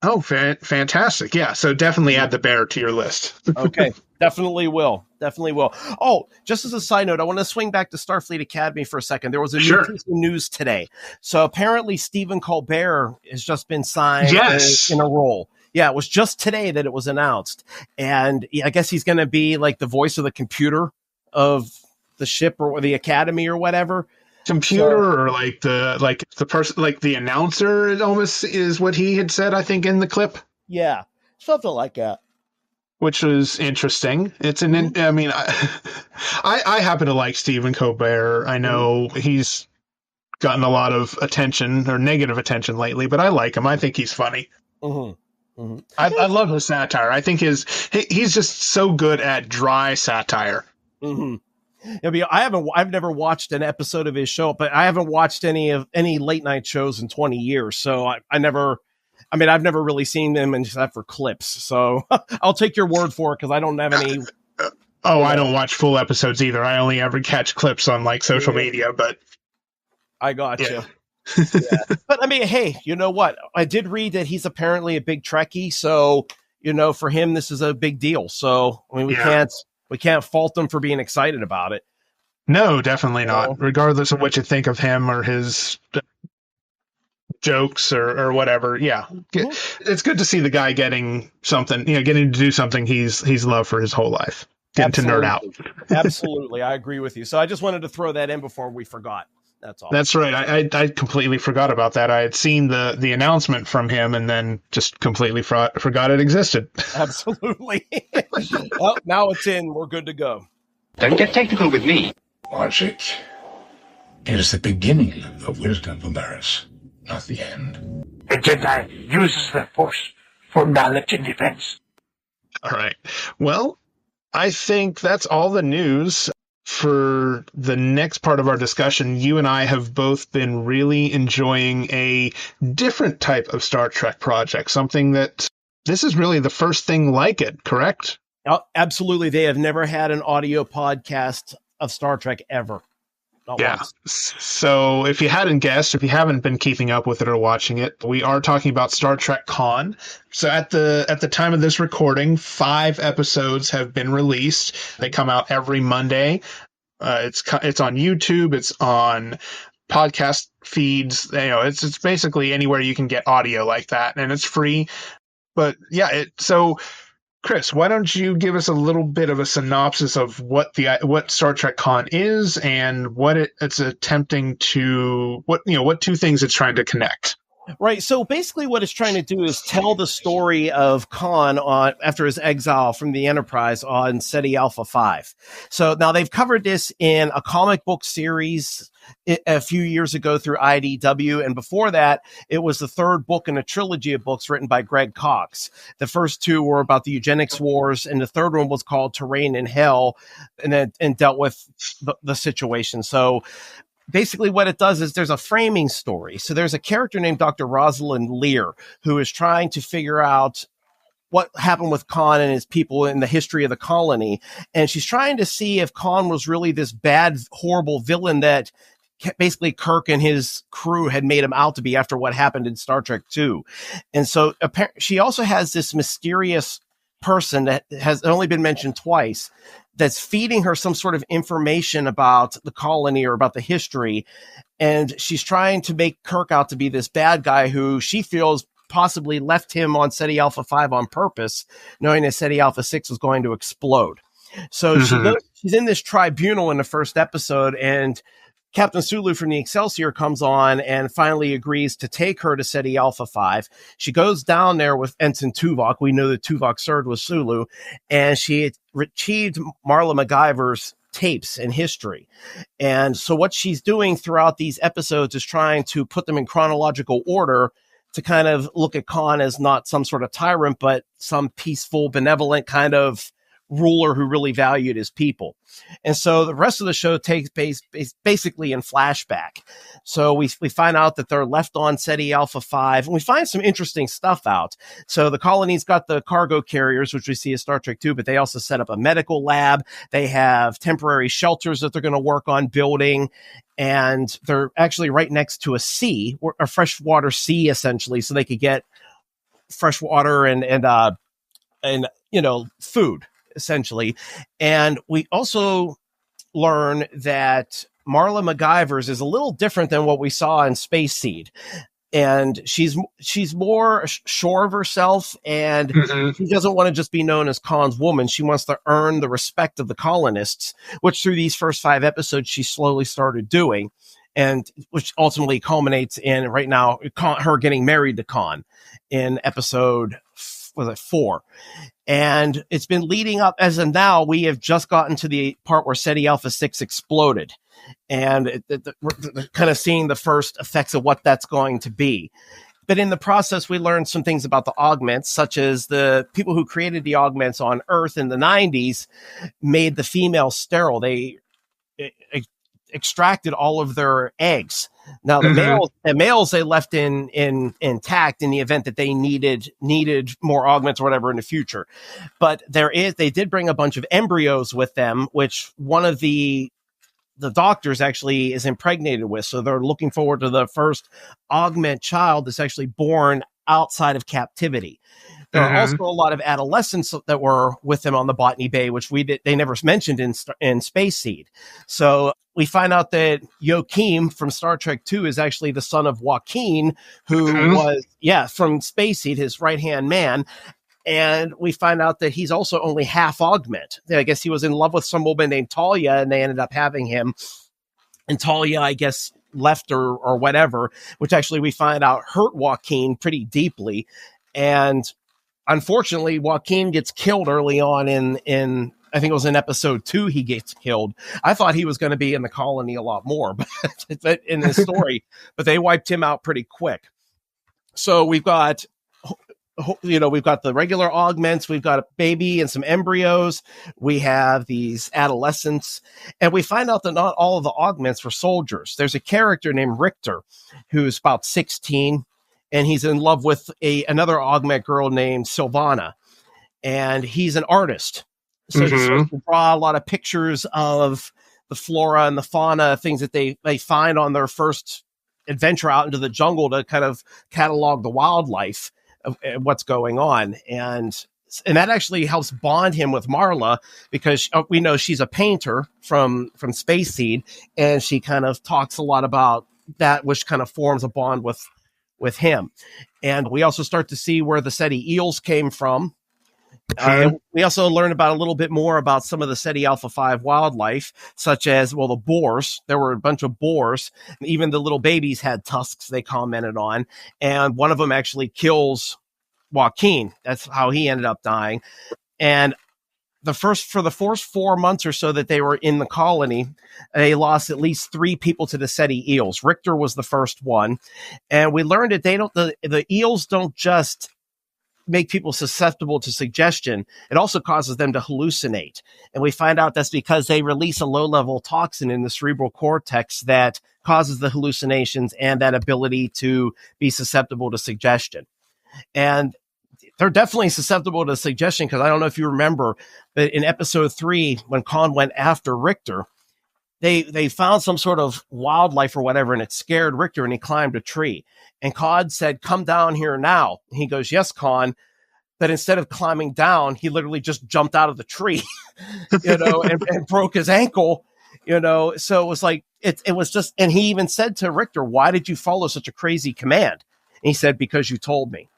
Oh, fantastic. Yeah, so definitely add The Bear to your list. Okay, definitely will. Definitely will. Oh, just as a side note, I want to swing back to Starfleet Academy for a second. There was a new piece of news today. So apparently Stephen Colbert has just been signed in a role. Yeah, it was just today that it was announced. And I guess he's going to be like the voice of the computer of the ship or the Academy or whatever. Or like the person, like the announcer, it almost is what he had said, I think, in the clip. Yeah, something like that. Which was interesting. It's I mean, I happen to like Stephen Colbert. I know he's gotten a lot of attention or negative attention lately, but I like him. I think he's funny. I love his satire. I think he's just so good at dry satire. I mean, I've never watched an episode of his show, but I haven't watched any late night shows in 20 years. So I've never really seen them except for clips. So I'll take your word for it because I don't have any. I don't watch full episodes either. I only ever catch clips on like social media, but I got you. yeah. Yeah. But I mean, hey, you know what? I did read that he's apparently a big Trekkie. So, for him, this is a big deal. So, I mean, we can't fault him for being excited about it. No, definitely not. Regardless of what you think of him or his jokes or whatever. Yeah. It's good to see the guy getting something, getting to do something he's loved for his whole life. Getting to nerd out. Absolutely. I agree with you. So I just wanted to throw that in before we forgot. That's all. That's right. I completely forgot about that. I had seen the announcement from him and then just completely forgot it existed. Absolutely. Well, now it's in. We're good to go. Don't get technical with me. Logic is the beginning of wisdom, Barris, not the end. The Jedi uses the Force for knowledge and defense. All right. Well, I think that's all the news. For the next part of our discussion, you and I have both been really enjoying a different type of Star Trek project, something that this is really the first thing like it, correct? Oh, absolutely. They have never had an audio podcast of Star Trek ever. Not once. So if you hadn't guessed, if you haven't been keeping up with it or watching it, we are talking about Star Trek Con. So at the time of this recording, 5 episodes have been released. They come out every Monday. It's on YouTube. It's on podcast feeds. It's basically anywhere you can get audio like that, and it's free. But yeah, so Chris, why don't you give us a little bit of a synopsis of what Star Trek Con is and what it's attempting to what 2 things it's trying to connect. Right. So basically what it's trying to do is tell the story of Khan after his exile from the Enterprise on Ceti Alpha V. So now they've covered this in a comic book series a few years ago through IDW. And before that, it was the 3rd book in a trilogy of books written by Greg Cox. The first 2 were about the eugenics wars, and the 3rd one was called Terrain in Hell and dealt with the situation. So basically what it does is there's a framing story. So there's a character named Dr. Rosalind Lear who is trying to figure out what happened with Khan and his people in the history of the colony. And she's trying to see if Khan was really this bad, horrible villain that basically Kirk and his crew had made him out to be after what happened in Star Trek II. And so she also has this mysterious person that has only been mentioned twice that's feeding her some sort of information about the colony or about the history. And she's trying to make Kirk out to be this bad guy who she feels possibly left him on Ceti Alpha V on purpose, knowing that Ceti Alpha 6 was going to explode. So she's in this tribunal in the first episode, and Captain Sulu from the Excelsior comes on and finally agrees to take her to Ceti Alpha V. She goes down there with Ensign Tuvok. We know that Tuvok served with Sulu, and she retrieved Marla MacGyver's tapes and history. And so what she's doing throughout these episodes is trying to put them in chronological order to kind of look at Khan as not some sort of tyrant, but some peaceful, benevolent kind of ruler who really valued his people. And so the rest of the show takes place basically in flashback. So we find out that they're left on Ceti Alpha V, and we find some interesting stuff out. So the colony's got the cargo carriers, which we see in Star Trek II, but they also set up a medical lab. They have temporary shelters that they're going to work on building, and they're actually right next to a sea, a freshwater sea, essentially, so they could get fresh water and food, essentially. And we also learn that Marla MacGyver's is a little different than what we saw in Space Seed. And she's more sure of herself, and she doesn't want to just be known as Khan's woman. She wants to earn the respect of the colonists, which through these first 5 episodes, she slowly started doing, and which ultimately culminates in right now her getting married to Khan in episode 4. And it's been leading up, as of now, we have just gotten to the part where Ceti Alpha 6 exploded. And we're kind of seeing the first effects of what that's going to be. But in the process, we learned some things about the augments, such as the people who created the augments on Earth in the 90s made the female sterile. They extracted all of their eggs. Now the males they left in intact in the event that they needed more augments or whatever in the future. But they did bring a bunch of embryos with them, which one of the doctors actually is impregnated with. So they're looking forward to the first augment child that's actually born outside of captivity. There are also a lot of adolescents that were with them on the Botany Bay, which they never mentioned in Space Seed. So we find out that Joachim from Star Trek II is actually the son of Joaquin, who was, from Space Seed, his right-hand man. And we find out that he's also only half augment. I guess he was in love with some woman named Talia, and they ended up having him. And Talia, I guess, left or whatever, which actually we find out hurt Joaquin pretty deeply. And unfortunately, Joaquin gets killed early on in I think it was in episode 2 he gets killed. I thought he was going to be in the colony a lot more but in the story, but they wiped him out pretty quick. So we've got the regular augments, we've got a baby and some embryos, we have these adolescents, and we find out that not all of the augments were soldiers. There's a character named Richter who's about 16, and he's in love with another augment girl named Silvana, and he's an artist. So he starts to draw a lot of pictures of the flora and the fauna, things that they find on their first adventure out into the jungle to kind of catalog the wildlife of what's going on. And that actually helps bond him with Marla, because we know she's a painter from Space Seed, and she kind of talks a lot about that, which kind of forms a bond with him. And we also start to see where the Ceti eels came from. We also learn about a little bit more about some of the Ceti Alpha V wildlife, such as, the boars. There were a bunch of boars. Even the little babies had tusks, they commented on. And one of them actually kills Joaquin. That's how he ended up dying. And for the first 4 months or so that they were in the colony, they lost at least 3 people to the Ceti eels. Richter was the first one. And we learned that the eels don't just make people susceptible to suggestion, it also causes them to hallucinate. And we find out that's because they release a low-level toxin in the cerebral cortex that causes the hallucinations and that ability to be susceptible to suggestion. And they're definitely susceptible to suggestion, because I don't know if you remember, but in episode 3, when Khan went after Richter, they found some sort of wildlife or whatever, and it scared Richter, and he climbed a tree. And Khan said, "Come down here now." And he goes, "Yes, Khan." But instead of climbing down, he literally just jumped out of the tree, and broke his ankle, So it was like, it was just, and he even said to Richter, "Why did you follow such a crazy command?" And he said, "Because you told me."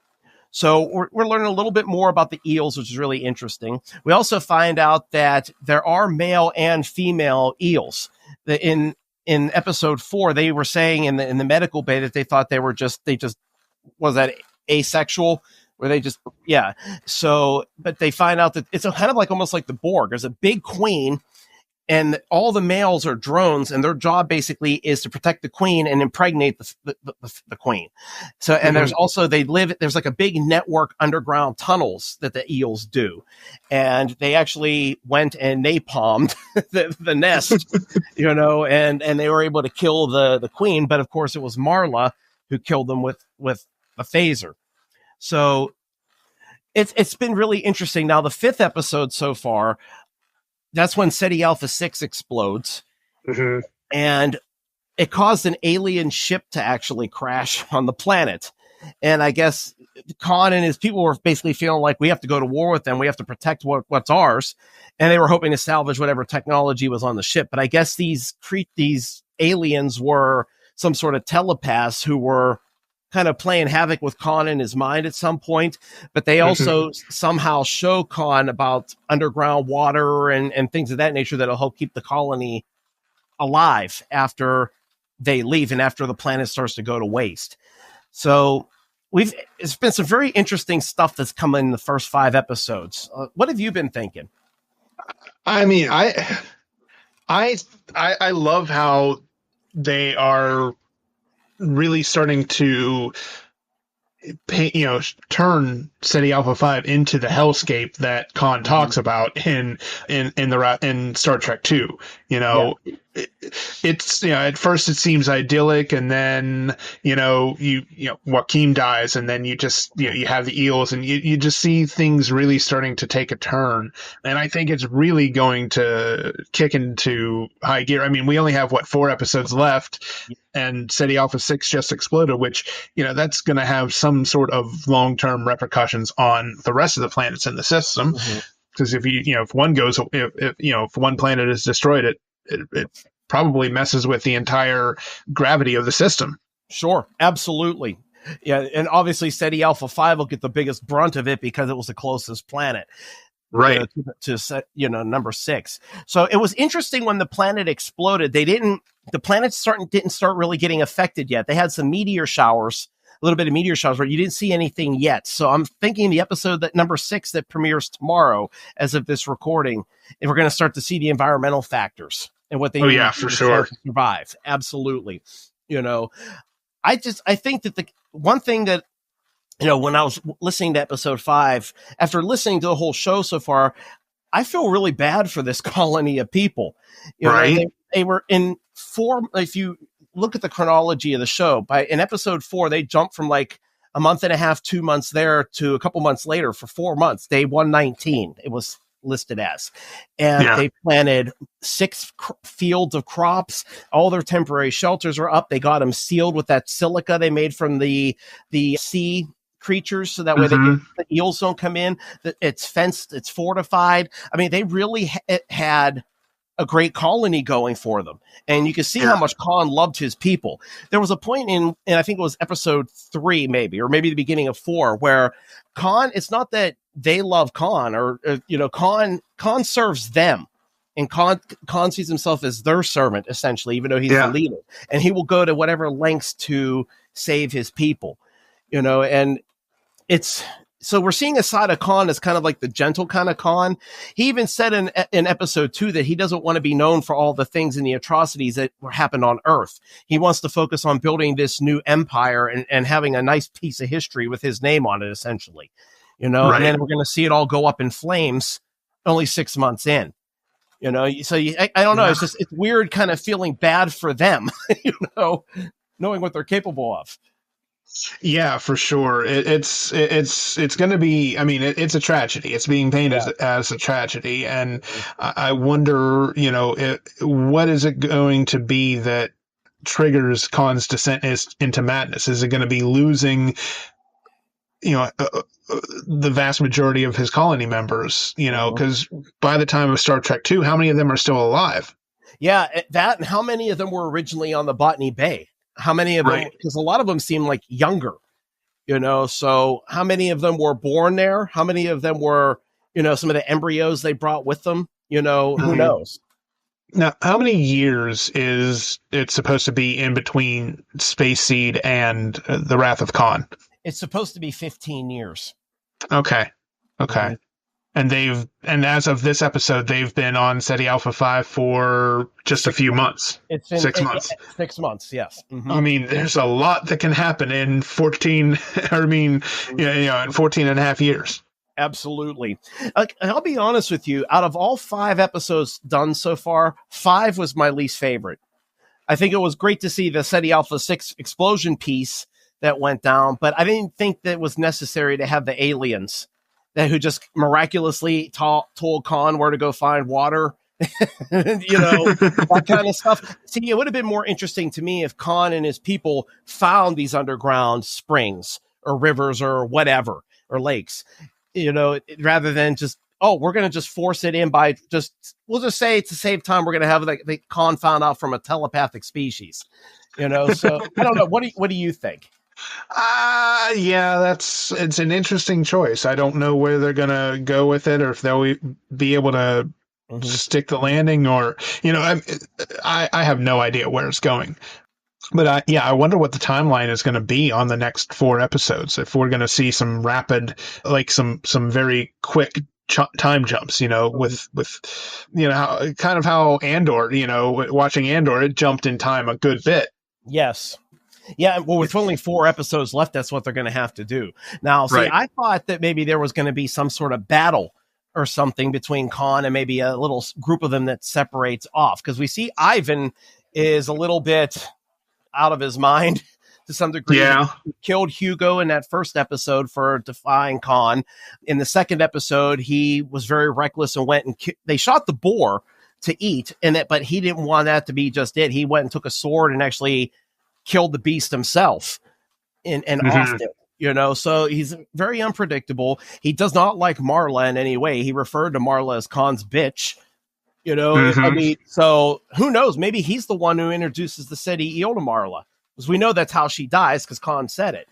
So we're learning a little bit more about the eels, which is really interesting. We also find out that there are male and female eels. In episode 4, they were saying in the medical bay that they thought was that asexual, where they just, So, but they find out that it's kind of like almost like the Borg. There's a big queen, and all the males are drones, and their job basically is to protect the queen and impregnate the queen. So, and there's also, there's like a big network underground tunnels that the eels do. And they actually went and napalmed the nest, and they were able to kill the queen. But of course it was Marla who killed them with a phaser. So it's been really interesting. Now, the 5th episode so far, that's when Ceti Alpha 6 explodes. And it caused an alien ship to actually crash on the planet. And I guess Khan and his people were basically feeling like, we have to go to war with them. We have to protect what's ours. And they were hoping to salvage whatever technology was on the ship. But I guess these aliens were some sort of telepaths who were kind of playing havoc with Khan in his mind at some point, but they also somehow show Khan about underground water and things of that nature that'll help keep the colony alive after they leave and after the planet starts to go to waste. So it's been some very interesting stuff that's come in the first 5 episodes. What have you been thinking? I mean, I love how they are really starting to turn Ceti Alpha 5 into the hellscape that Khan talks about in Star Trek 2. it's, at first it seems idyllic, and then Joaquin dies, and then you just you have the eels, and you just see things really starting to take a turn. And I think it's really going to kick into high gear. I mean, we only have 4 episodes left, and Ceti Alpha 6 just exploded, which that's going to have some sort of long-term repercussions on the rest of the planets in the system. Because if one goes, if one planet is destroyed, it probably messes with the entire gravity of the system. Sure, absolutely. Yeah, and obviously Ceti Alpha V will get the biggest brunt of it because it was the closest planet. Right. To set, number 6. So it was interesting when the planet exploded. The planets didn't start really getting affected yet. They had some meteor showers, a little bit of meteor showers, but you didn't see anything yet. So I'm thinking the episode that number 6 that premieres tomorrow, as of this recording, and we're going to start to see the environmental factors and what they need for sure to survive. Absolutely. I think that the one thing that, when I was listening to episode 5, after listening to the whole show so far, I feel really bad for this colony of people. Right. They were in 4, if you look at the chronology of the show, in episode 4, they jumped from like a month and a half, 2 months there to a couple months later for 4 months. Day 119, it was listed as. And they planted 6 fields of crops. All their temporary shelters are up. They got them sealed with that silica they made from the sea creatures, so that way the eels don't come in. It's fenced, it's fortified. I mean, they really had a great colony going for them. And you can see how much Khan loved his people. There was a point in I think it was episode 3 maybe, or maybe the beginning of 4, where Khan, it's not that they love Khan, or Khan serves them. And Khan sees himself as their servant, essentially, even though he's the leader. And he will go to whatever lengths to save his people. And so we're seeing a side of Khan as kind of like the gentle kind of Khan. He even said in episode 2 that he doesn't want to be known for all the things and the atrocities that happened on Earth. He wants to focus on building this new empire and having a nice piece of history with his name on it, essentially. And then we're going to see it all go up in flames only 6 months in. So I don't know. It's weird kind of feeling bad for them, knowing what they're capable of. Yeah, for sure. It's going to be, I mean, it's a tragedy. It's being painted as a tragedy. And I wonder, what is it going to be that triggers Khan's descent into madness? Is it going to be losing, the vast majority of his colony members, because by the time of Star Trek II, how many of them are still alive? Yeah, that, and how many of them were originally on the Botany Bay? How many of them, because a lot of them seem like younger, so how many of them were born there? How many of them were, some of the embryos they brought with them? Who knows? Now, how many years is it supposed to be in between Space Seed and the Wrath of Khan? It's supposed to be 15 years. Okay. And as of this episode, they've been on Ceti Alpha V for just a few months. It's been 6 months. 6 months, yes. Mm-hmm. I mean, there's a lot that can happen in 14 and a half years. Absolutely. I'll be honest with you. Out of all 5 episodes done so far, 5 was my least favorite. I think it was great to see the Ceti Alpha 6 explosion piece that went down, but I didn't think that it was necessary to have the aliens who just miraculously told Khan where to go find water, that kind of stuff. See, it would have been more interesting to me if Khan and his people found these underground springs or rivers or whatever, or lakes, rather than just, we're going to just force it in by we'll just say to save time, we're going to have the Khan found out from a telepathic species, so I don't know. What do you think? It's an interesting choice. I don't know where they're gonna go with it, or if they'll be able to stick the landing, or I have no idea where it's going. But I wonder what the timeline is going to be on the next 4 episodes. If we're going to see some rapid, like some very quick time jumps, with how Andor, watching Andor, it jumped in time a good bit. Yes. Yeah, well, with only 4 episodes left, that's what they're going to have to do. Now, see, I thought that maybe there was going to be some sort of battle or something between Khan and maybe a little group of them that separates off. Because we see Ivan is a little bit out of his mind to some degree. Yeah. He killed Hugo in that first episode for defying Khan. In the second episode, he was very reckless and went and they shot the boar to eat, but he didn't want that to be just it. He went and took a sword and actually killed the beast himself and offed it. So he's very unpredictable. He does not like Marla in any way. He referred to Marla as Khan's bitch. I mean, so who knows? Maybe he's the one who introduces the Ceti eel to Marla, because we know that's how she dies because Khan said it.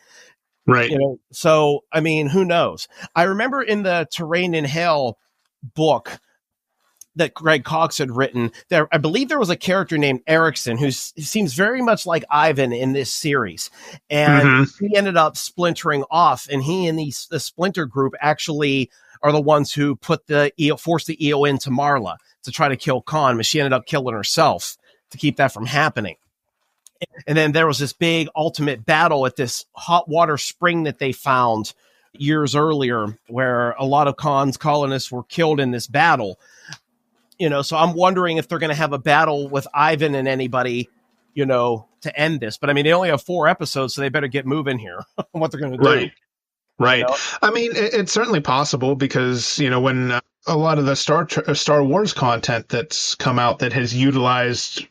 Right. So, I mean, who knows? I remember in the Terrain in Hell book that Greg Cox had written, I believe there was a character named Erickson who seems very much like Ivan in this series. And he ended up splintering off, and he and the Splinter group actually are the ones who forced the eel into Marla to try to kill Khan, but she ended up killing herself to keep that from happening. And then there was this big ultimate battle at this hot water spring that they found years earlier, where a lot of Khan's colonists were killed in this battle. So I'm wondering if they're going to have a battle with Ivan and anybody, to end this. But I mean, they only have 4 episodes, so they better get moving here on what they're going to do. Right. I mean, it's certainly possible because, when a lot of the Star Wars content that's come out that has utilized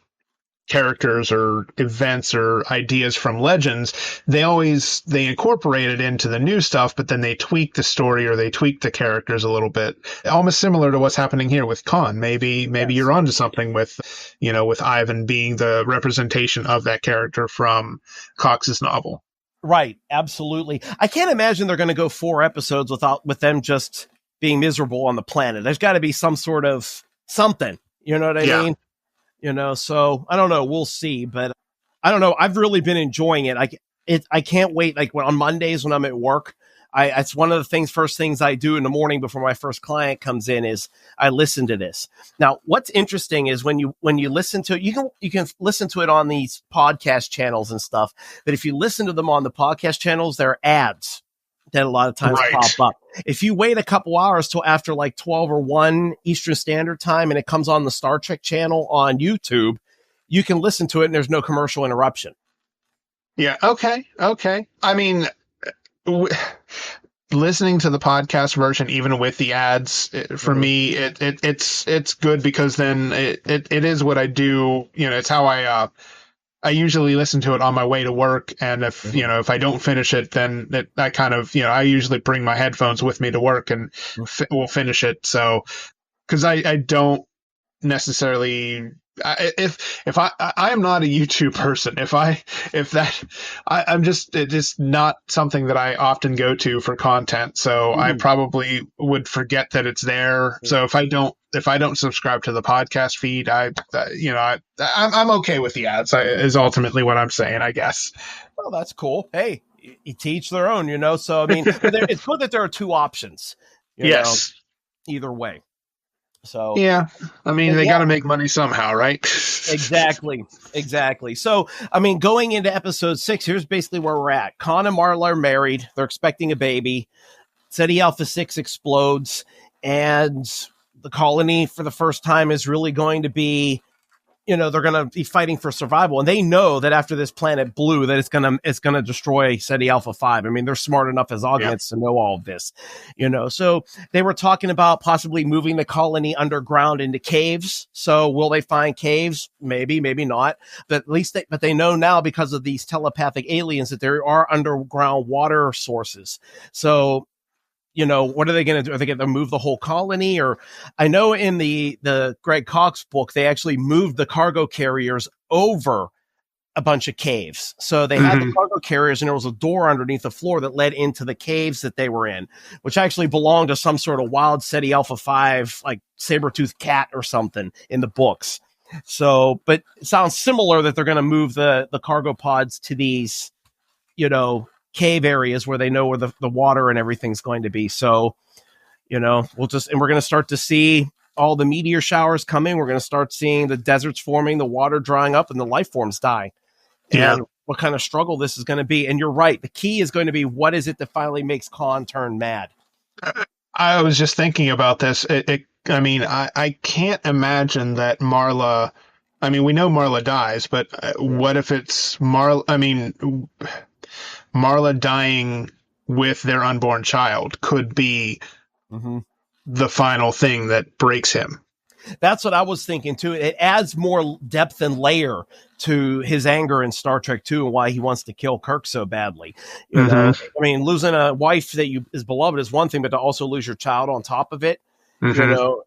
characters or events or ideas from Legends, they incorporate it into the new stuff, but then they tweak the story or they tweak the characters a little bit, almost similar to what's happening here with Khan. Maybe you're onto something with Ivan being the representation of that character from Cox's novel. Right. Absolutely. I can't imagine they're going to go 4 episodes with them just being miserable on the planet. There's got to be some sort of something, you know what I mean? So I don't know. We'll see, but I don't know. I've really been enjoying it. I can't wait. Like on Mondays when I'm at work, it's one of the first things I do in the morning before my first client comes in is I listen to this. Now, what's interesting is when you listen to it, you can listen to it on these podcast channels and stuff. But if you listen to them on the podcast channels, there are ads that a lot of times pop up. If you wait a couple hours till after like 12 or 1 Eastern Standard Time and it comes on the Star Trek channel on YouTube, you can listen to it and there's no commercial interruption. Yeah. Okay. I mean, listening to the podcast version, even with the ads, for me, it's good because then it is what I do. It's how I usually listen to it on my way to work, and if I don't finish it, then I kind of I usually bring my headphones with me to work and we'll finish it. So because I don't necessarily if I am not a YouTube person. I'm just not something that I often go to for content. So I probably would forget that it's there. So if I don't subscribe to the podcast feed, I'm okay with the ads. Is ultimately what I'm saying, I guess. Well, that's cool. Hey, you teach their own, So I mean, it's good that there are 2 options. Yes. Either way. So yeah, I mean, they got to make money somehow, right? Exactly. So, I mean, going into episode 6, here's basically where we're at. Khan and Marla are married. They're expecting a baby. Ceti Alpha 6 explodes, and the colony for the first time is really going to be, they're going to be fighting for survival. And they know that after this planet blew, that it's going to destroy Ceti Alpha 5. I mean, they're smart enough as augments to know all of this, So they were talking about possibly moving the colony underground into caves. So will they find caves? Maybe, maybe not. But at least they know now because of these telepathic aliens that there are underground water sources. So, what are they going to do? Are they going to move the whole colony? Or I know in the Greg Cox book, they actually moved the cargo carriers over a bunch of caves. So they had the cargo carriers and there was a door underneath the floor that led into the caves that they were in, which actually belonged to some sort of wild Ceti Alpha 5, like saber-toothed cat or something in the books. So, but it sounds similar that they're going to move the cargo pods to these, cave areas where they know where the water and everything's going to be. So, we're going to start to see all the meteor showers coming. We're going to start seeing the deserts forming, the water drying up, and the life forms dying. Yeah. And what kind of struggle this is going to be. And you're right. The key is going to be, what is it that finally makes Khan turn mad? I was just thinking about this. I mean, I can't imagine that Marla. I mean, we know Marla dies, but what if it's Marla? I mean, Marla dying with their unborn child could be the final thing that breaks him. That's what I was thinking too. It adds more depth and layer to his anger in Star Trek 2 and why he wants to kill Kirk so badly. You know, I mean, losing a wife that is beloved is one thing, but to also lose your child on top of it, you know,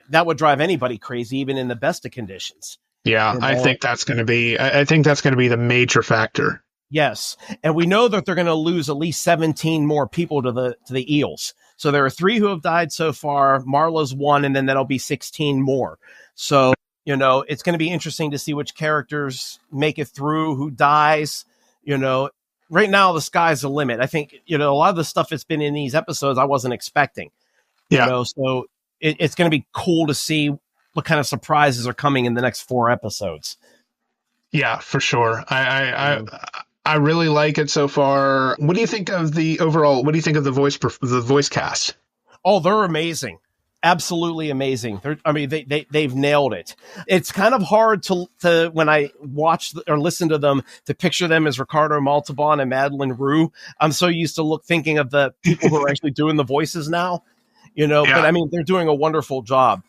that would drive anybody crazy, even in the best of conditions. Yeah, You know? I think that's going to be. I think that's going to be the major factor. Yes, and we know that they're going to lose at least 17 more people to the Eels. So there are 3 who have died so far. Marla's 1, and then that'll be 16 more. So, you know, it's going to be interesting to see which characters make it through, who dies. You know, right now the sky's the limit. I think, you know, a lot of the stuff that's been in these episodes I wasn't expecting. Yeah. You know, so it's going to be cool to see what kind of surprises are coming in the next 4 episodes. Yeah, for sure. I really like it so far. What do you think of the overall? What do you think of the voice cast? Oh, they're amazing. Absolutely amazing. They've nailed it. It's kind of hard to when I watch or listen to them to picture them as Ricardo Montalban and Madeline Rue. I'm so used to thinking of the people who are actually doing the voices now. You know, but I mean, they're doing a wonderful job.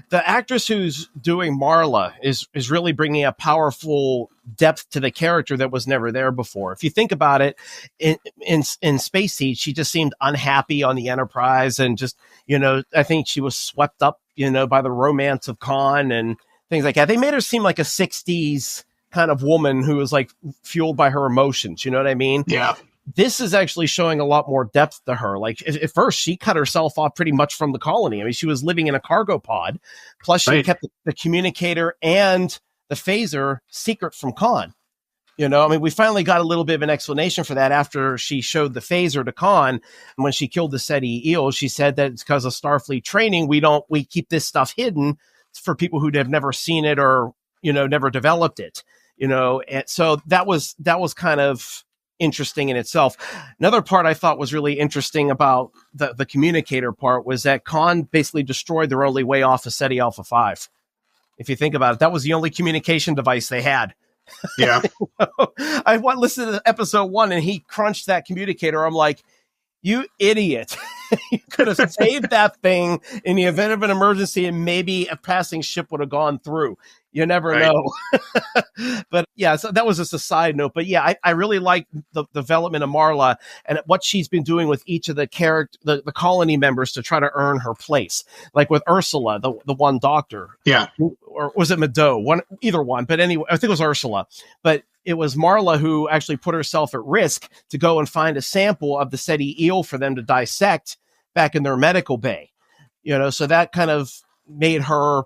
The actress who's doing Marla is really bringing a powerful depth to the character that was never there before. If you think about it, in Space Seed, she just seemed unhappy on the Enterprise, and just, you know, I think she was swept up, you know, by the romance of Khan and things like that. They made her seem like a 60s kind of woman who was like fueled by her emotions. You know what I mean? Yeah. This is actually showing a lot more depth to her. Like at first she cut herself off pretty much from the colony. I mean, she was living in a cargo pod, plus she kept the communicator and the phaser secret from Khan. You know, I mean, we finally got a little bit of an explanation for that after she showed the phaser to Khan. And when she killed the Ceti Eels, she said that it's because of Starfleet training. We keep this stuff hidden for people who have never seen it or, you know, never developed it, you know. And so that was kind of interesting in itself. Another part I thought was really interesting about the communicator part was that Khan basically destroyed their only way off of Ceti Alpha V. If you think about it, that was the only communication device they had. Yeah. I listened to episode 1 and he crunched that communicator. I'm like, you idiot. You could have saved that thing in the event of an emergency and maybe a passing ship would have gone through. You never know. But yeah, so that was just a side note. But yeah, I really like the development of Marla and what she's been doing with each of the the colony members to try to earn her place. Like with Ursula, the one doctor. Yeah. Or was it Mado? Either one. But anyway, I think it was Ursula. But it was Marla who actually put herself at risk to go and find a sample of the Ceti eel for them to dissect back in their medical bay. You know, so that kind of made her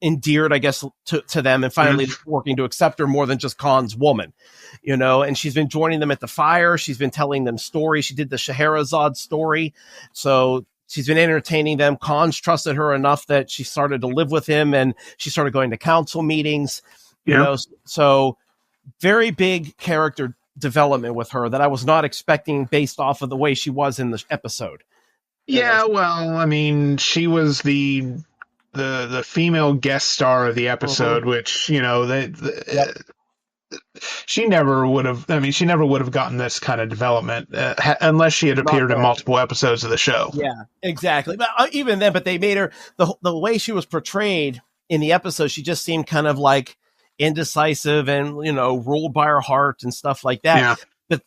endeared, I guess, to them, and finally working to accept her more than just Khan's woman, you know. And she's been joining them at the fire. She's been telling them stories. She did the Scheherazade story. So she's been entertaining them. Khan's trusted her enough that she started to live with him and she started going to council meetings, you know. So very big character development with her that I was not expecting based off of the way she was in the episode. Yeah, well, I mean, she was the female guest star of the episode, which, you know, she never would have. I mean, she never would have gotten this kind of development unless she had appeared in multiple episodes of the show. Yeah, exactly. But even then, but they made her the way she was portrayed in the episode. She just seemed kind of like indecisive and, you know, ruled by her heart and stuff like that. Yeah.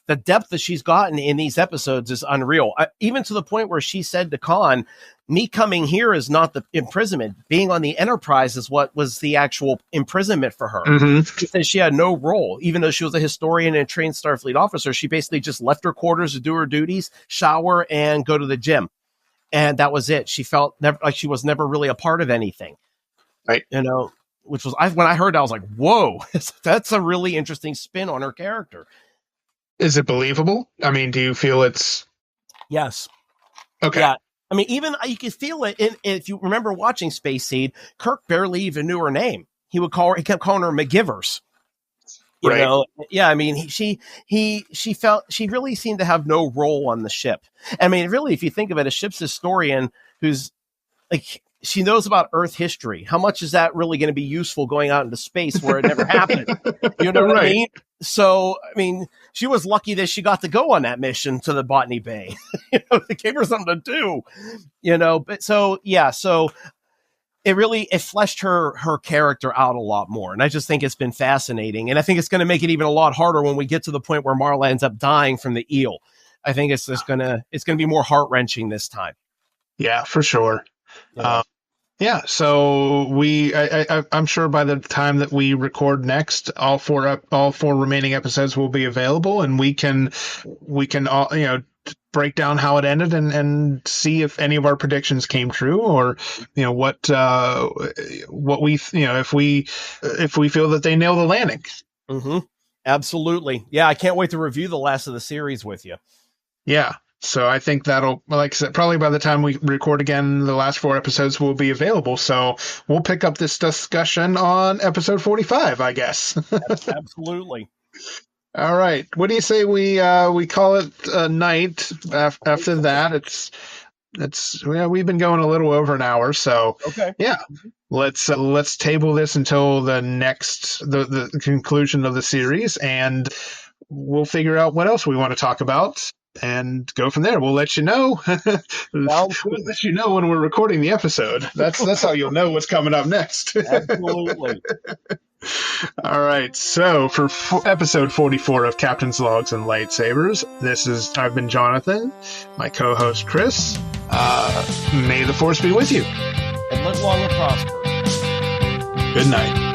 The depth that she's gotten in these episodes is unreal. Even to the point where she said to Khan, me coming here is not the imprisonment. Being on the Enterprise is what was the actual imprisonment for her. She said she had no role. Even though she was a historian and trained Starfleet officer, she basically just left her quarters to do her duties, shower, and go to the gym. And that was it. She felt like she was never really a part of anything. Right. You know, which was, when I heard that, I was like, whoa, that's a really interesting spin on her character. Is it believable? I mean, do you feel it's... Yes. Okay. Yeah. I mean, even you could feel it. If you remember watching Space Seed, Kirk barely even knew her name. He kept calling her McGivers. You Right. know, yeah. I mean, she really seemed to have no role on the ship. I mean, really, if you think of it, a ship's historian who's like, she knows about Earth history. How much is that really going to be useful going out into space where it never happened? You know what I Right. mean? So, I mean, she was lucky that she got to go on that mission to the Botany Bay. You know, they gave her something to do. You know, but so yeah, so it fleshed her character out a lot more, and I just think it's been fascinating, and I think it's going to make it even a lot harder when we get to the point where Marla ends up dying from the eel. I think it's gonna be more heart wrenching this time. Yeah, for sure. Yeah. Yeah, so I'm sure by the time that we record next, all four remaining episodes will be available, and we can all, break down how it ended and see if any of our predictions came true, or what we if we feel that they nail the landing. Mm-hmm. Absolutely. Yeah, I can't wait to review the last of the series with you. Yeah. So I think that'll, like I said, probably by the time we record again, the last 4 episodes will be available. So we'll pick up this discussion on episode 45, I guess. Absolutely. All right. What do you say we call it a night? After that, we've been going a little over an hour. So okay. Yeah. Let's table this until the conclusion of the series, and we'll figure out what else we want to talk about and go from there. We'll let you know. We'll let you know when we're recording the episode. That's how you'll know what's coming up next. Absolutely. All right. So for episode 44 of Captain's Logs and Lightsabers, I've been Jonathan, my co-host Chris. May the Force be with you. And live long and prosper. Good night.